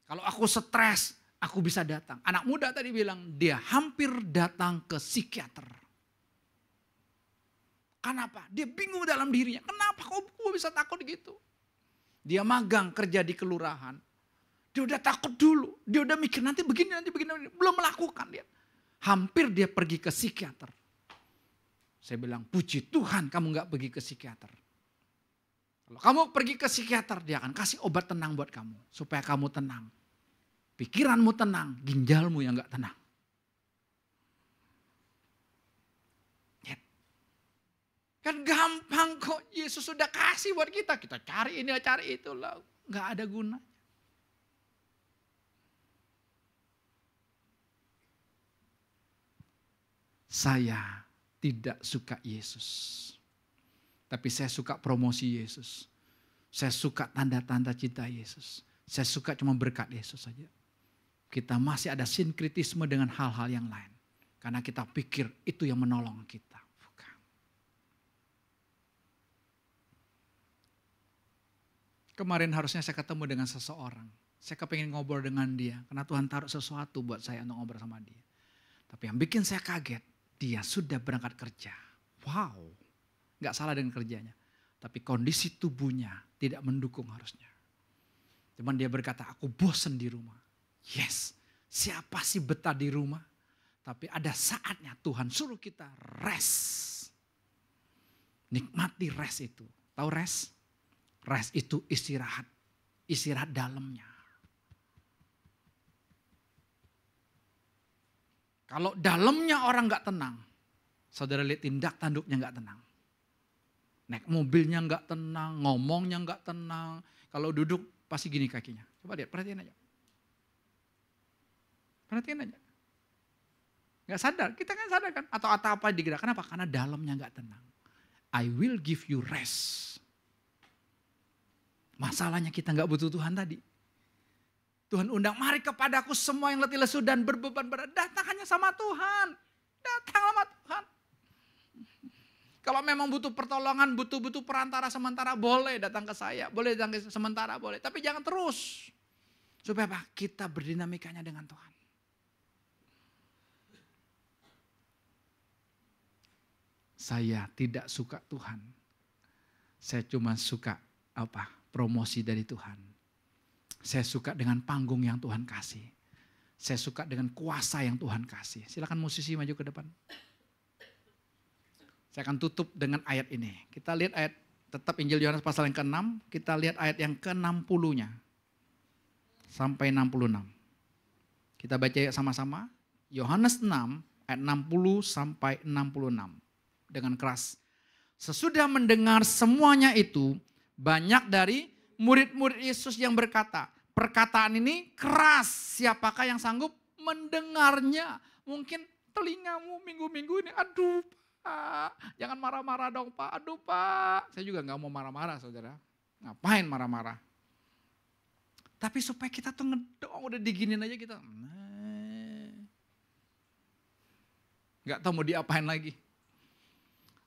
S2: Kalau aku stres, aku bisa datang. Anak muda tadi bilang dia hampir datang ke psikiater. Kenapa? Dia bingung dalam dirinya. Kenapa kok bisa takut gitu? Dia magang kerja di kelurahan. Dia udah takut dulu. Dia udah mikir nanti begini. Belum melakukan dia. Hampir dia pergi ke psikiater. Saya bilang, puji Tuhan kamu gak pergi ke psikiater. Kalau kamu pergi ke psikiater, dia akan kasih obat tenang buat kamu. Supaya kamu tenang. Pikiranmu tenang, ginjalmu yang gak tenang. Ya. Kan gampang kok, Yesus sudah kasih buat kita. Kita cari ini, cari itu. Gak ada guna. Saya tidak suka Yesus. Tapi saya suka promosi Yesus. Saya suka tanda-tanda cinta Yesus. Saya suka cuma berkat Yesus saja. Kita masih ada sinkritisme dengan hal-hal yang lain. Karena kita pikir itu yang menolong kita. Bukan. Kemarin harusnya saya ketemu dengan seseorang. Saya kepengen ngobrol dengan dia. Karena Tuhan taruh sesuatu buat saya untuk ngobrol sama dia. Tapi yang bikin saya kaget. Dia sudah berangkat kerja. Wow, gak salah dengan kerjanya. Tapi kondisi tubuhnya tidak mendukung harusnya. Cuman dia berkata, aku bosen di rumah. Yes, siapa sih betah di rumah? Tapi ada saatnya Tuhan suruh kita rest. Nikmati rest itu. Tahu rest? Rest itu istirahat. Istirahat dalamnya. Kalau dalamnya orang gak tenang, saudara lihat tindak tanduknya gak tenang. Naik mobilnya gak tenang, ngomongnya gak tenang. Kalau duduk pasti gini kakinya. Coba lihat, perhatiin aja. Perhatiin aja. Gak sadar, kita kan sadar kan. Atau apa digerak. Kenapa? Karena dalamnya gak tenang. I will give you rest. Masalahnya kita gak butuh Tuhan tadi. Tuhan undang, mari kepadaku semua yang letih lesu dan berbeban berat. Datang hanya sama Tuhan. Datang sama Tuhan. Kalau memang butuh pertolongan, butuh perantara sementara, boleh datang ke saya. Boleh datang ke sementara, boleh. Tapi jangan terus. Supaya apa? Kita berdinamikanya dengan Tuhan. Saya tidak suka Tuhan. Saya cuma suka promosi dari Tuhan. Saya suka dengan panggung yang Tuhan kasih. Saya suka dengan kuasa yang Tuhan kasih. Silakan musisi maju ke depan. Saya akan tutup dengan ayat ini. Kita lihat ayat, tetap Injil Yohanes pasal yang ke-6. Kita lihat ayat yang ke-60-nya. Sampai 66. Kita baca sama-sama. Yohanes 6 ayat 60 sampai 66. Dengan keras. Sesudah mendengar semuanya itu, banyak dari murid-murid Yesus yang berkata, perkataan ini keras, siapakah yang sanggup mendengarnya? Mungkin telingamu minggu-minggu ini, aduh Pak, jangan marah-marah dong Pak, aduh Pak. Saya juga gak mau marah-marah saudara, ngapain marah-marah. Tapi supaya kita tuh ngedong, udah diginin aja kita. Gak tahu mau diapain lagi.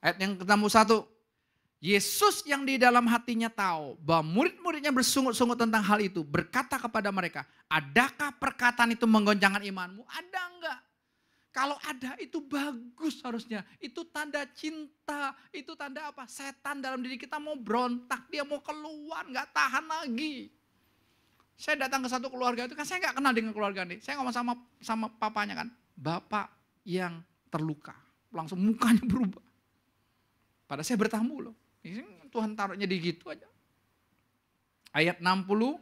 S2: Ayat yang ke-61, Yesus yang di dalam hatinya tahu bahwa murid-muridnya bersungut-sungut tentang hal itu. Berkata kepada mereka, adakah perkataan itu menggoncangkan imanmu? Ada enggak? Kalau ada itu bagus harusnya. Itu tanda cinta. Itu tanda apa? Setan dalam diri kita mau berontak. Dia mau keluar, gak tahan lagi. Saya datang ke satu keluarga itu kan saya gak kenal dengan keluarga ini. Saya ngomong sama papanya kan. Bapak yang terluka. Langsung mukanya berubah. Padahal saya bertamu loh. Tuhan taruhnya di gitu aja. Ayat 62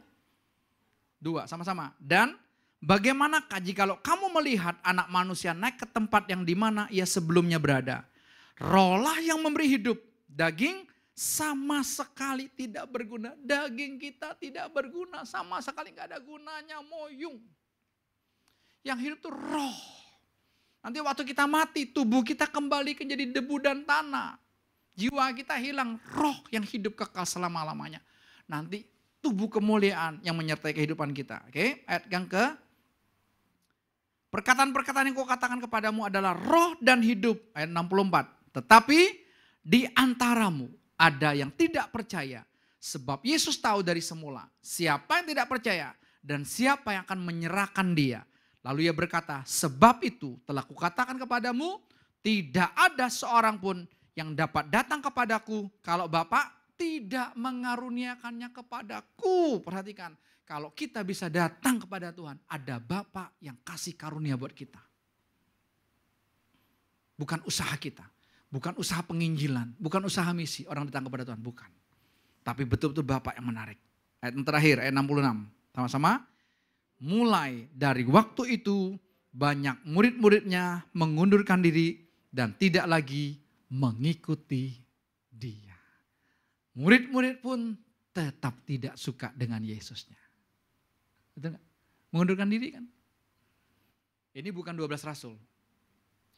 S2: sama-sama. Dan bagaimanakah jikalau kamu melihat anak manusia naik ke tempat yang di mana ia sebelumnya berada. Rohlah yang memberi hidup. Daging sama sekali tidak berguna. Daging kita tidak berguna. Sama sekali gak ada gunanya. Moyung. Yang hidup itu roh. Nanti waktu kita mati tubuh kita kembali menjadi debu dan tanah. Jiwa kita hilang, roh yang hidup kekal selama-lamanya. Nanti tubuh kemuliaan yang menyertai kehidupan kita. Oke, ayat yang ke. Perkataan-perkataan yang kau katakan kepadamu adalah roh dan hidup. Ayat 64. Tetapi di antaramu ada yang tidak percaya. Sebab Yesus tahu dari semula siapa yang tidak percaya dan siapa yang akan menyerahkan dia. Lalu ia berkata, sebab itu telah kukatakan kepadamu, tidak ada seorang pun yang dapat datang kepadaku kalau Bapa tidak mengaruniakannya kepadaku. Perhatikan, kalau kita bisa datang kepada Tuhan, ada Bapa yang kasih karunia buat kita. Bukan usaha kita, bukan usaha penginjilan, bukan usaha misi orang datang kepada Tuhan, bukan. Tapi betul-betul Bapa yang menarik. Ayat yang terakhir, ayat 66. Sama-sama. Mulai dari waktu itu banyak murid-muridnya mengundurkan diri dan tidak lagi mengikuti dia. Murid-murid pun tetap tidak suka dengan Yesusnya. Betul gak? Mengundurkan diri kan? Ini bukan 12 rasul.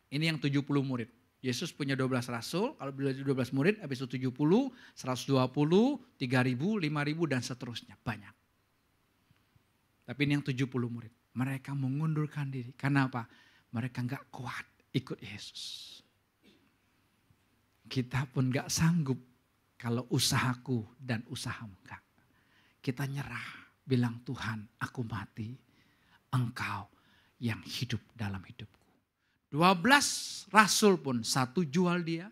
S2: Ini yang 70 murid. Yesus punya 12 rasul, kalau beliau 12 murid, habis itu 70, 120, 3.000, 5.000 dan seterusnya. Banyak. Tapi ini yang 70 murid. Mereka mengundurkan diri. Karena apa? Mereka gak kuat ikut Yesus. Kita pun gak sanggup kalau usahaku dan usahamu enggak. Kita nyerah, bilang Tuhan aku mati, engkau yang hidup dalam hidupku. 12 rasul pun satu jual dia,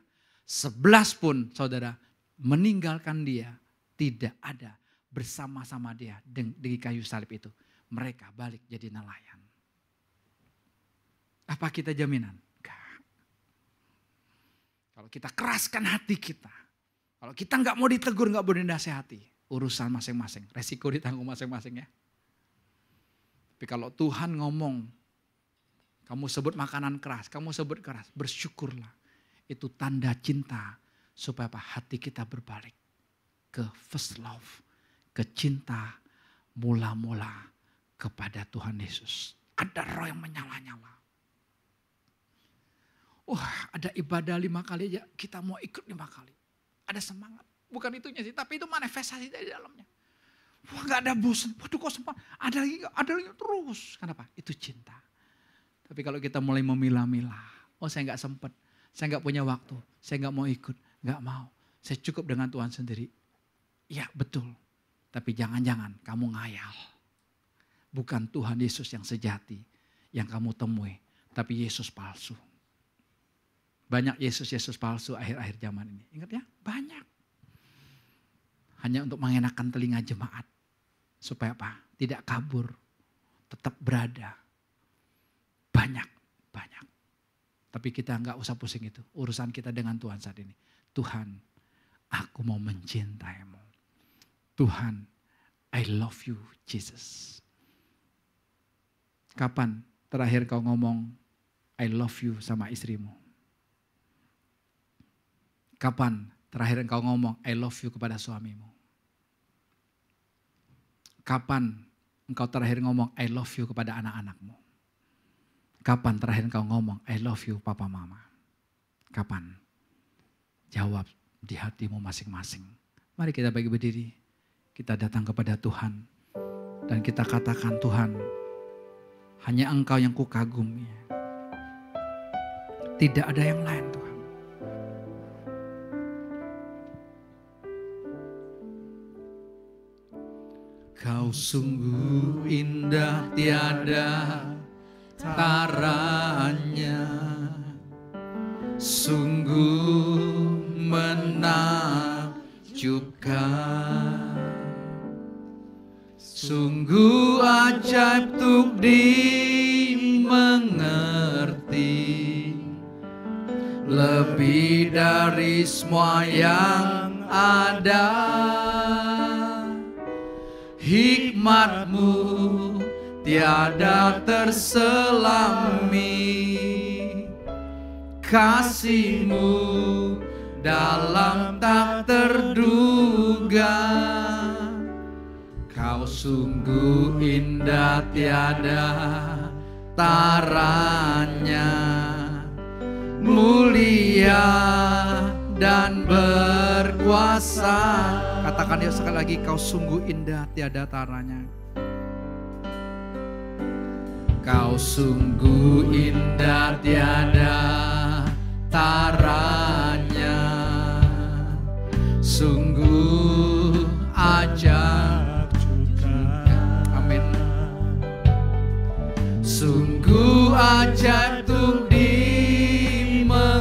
S2: 11 pun saudara meninggalkan dia, tidak ada bersama-sama dia di kayu salib itu. Mereka balik jadi nelayan. Apa kita jaminan? Kalau kita keraskan hati kita, kalau kita nggak mau ditegur, nggak mau dinasehati, urusan masing-masing, resiko ditanggung masing-masing ya. Tapi kalau Tuhan ngomong, kamu sebut makanan keras, kamu sebut keras, bersyukurlah. Itu tanda cinta supaya apa? Hati kita berbalik ke first love, ke cinta mula-mula kepada Tuhan Yesus. Ada roh yang menyala-nyala. Wah, ada ibadah 5 kali aja, kita mau ikut 5 kali. Ada semangat. Bukan itunya sih, tapi itu manifestasi dari dalamnya. Wah, gak ada bosan. Waduh, kok sempat. Ada lagi terus. Kenapa? Itu cinta. Tapi kalau kita mulai memilah-milah. Oh, saya gak sempat. Saya gak punya waktu. Saya gak mau ikut. Gak mau. Saya cukup dengan Tuhan sendiri. Ya, betul. Tapi jangan-jangan kamu ngayal. Bukan Tuhan Yesus yang sejati yang kamu temui. Tapi Yesus palsu. Banyak Yesus-Yesus palsu akhir-akhir zaman ini. Ingat ya, banyak. Hanya untuk mengenakan telinga jemaat. Supaya apa? Tidak kabur. Tetap berada. Banyak. Tapi kita enggak usah pusing itu. Urusan kita dengan Tuhan saat ini. Tuhan, aku mau mencintaimu. Tuhan, I love you, Jesus. Kapan terakhir kau ngomong, I love you sama istrimu? Kapan terakhir engkau ngomong, I love you kepada suamimu? Kapan engkau terakhir ngomong, I love you kepada anak-anakmu? Kapan terakhir engkau ngomong, I love you papa mama? Kapan? Jawab di hatimu masing-masing. Mari kita bagi berdiri. Kita datang kepada Tuhan. Dan kita katakan, Tuhan, hanya engkau yang kukagumi. Tidak ada yang lain, Tuhan. Kau sungguh indah tiada taranya, sungguh menakjubkan, sungguh ajaib untuk dimengerti, lebih dari semua yang ada. Hikmat-Mu tiada terselami, kasih-Mu dalam tak terduga. Kau sungguh indah tiada taranya, mulia dan berkuasa. Katakan ya sekali lagi, kau sungguh indah tiada taranya. Kau sungguh indah tiada taranya, sungguh ajaib juga. Amin. Sungguh ajaib untuk dimengerti,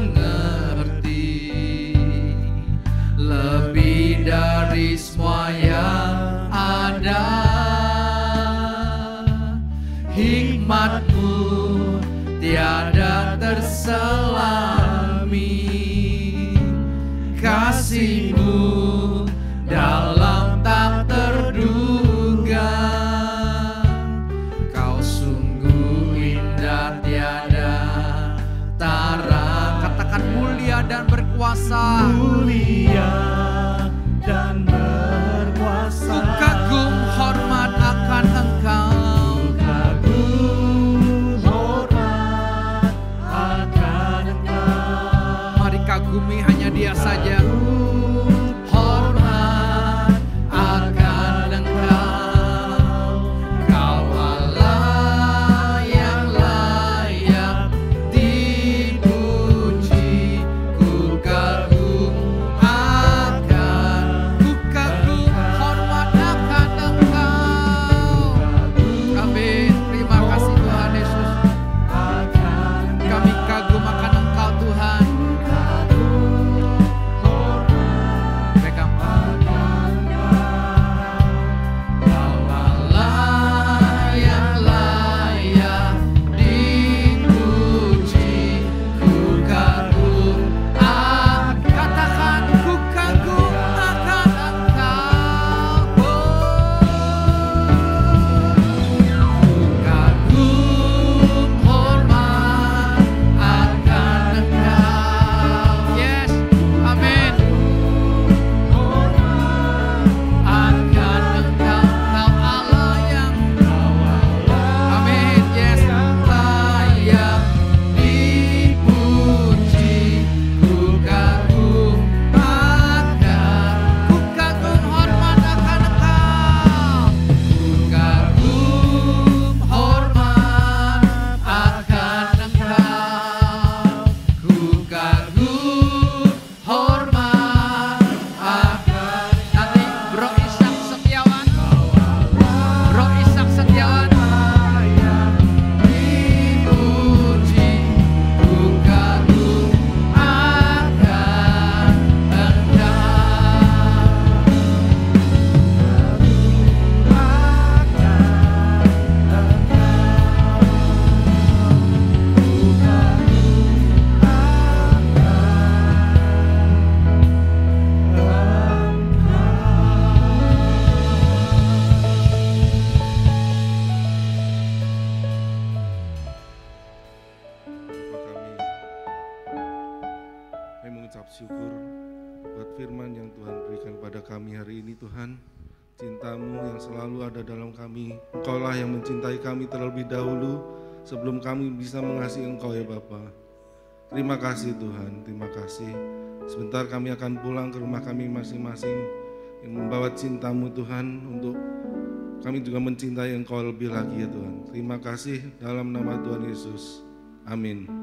S2: lebih dari semua yang ada. Hikmat-Mu tiada terselami, kasih-Mu dalam tak terduga. Kau sungguh indah tiada tara. Katakan mulia dan berkuasa.
S1: Mulia dan berkuasa.
S2: Ku kagum hormat akan Engkau. Kagumi hanya Dia saja. Hormat akan Engkau, Kau Allah yang layak dipuji. Ku kagum hormat akan Engkau. Amin. Terima kasih Tuhan Yesus. Kami kagum akan Engkau Tuhan.
S3: syukur buat firman yang Tuhan berikan kepada kami hari ini Tuhan. Cinta-Mu yang selalu ada dalam kami. Engkaulah yang mencintai kami terlebih dahulu sebelum kami bisa mengasihi Engkau ya Bapa. Terima kasih Tuhan, terima kasih. Sebentar kami akan pulang ke rumah kami masing-masing yang membawa cinta-Mu Tuhan untuk kami juga mencintai Engkau lebih lagi ya Tuhan. Terima kasih dalam nama Tuhan Yesus. Amin.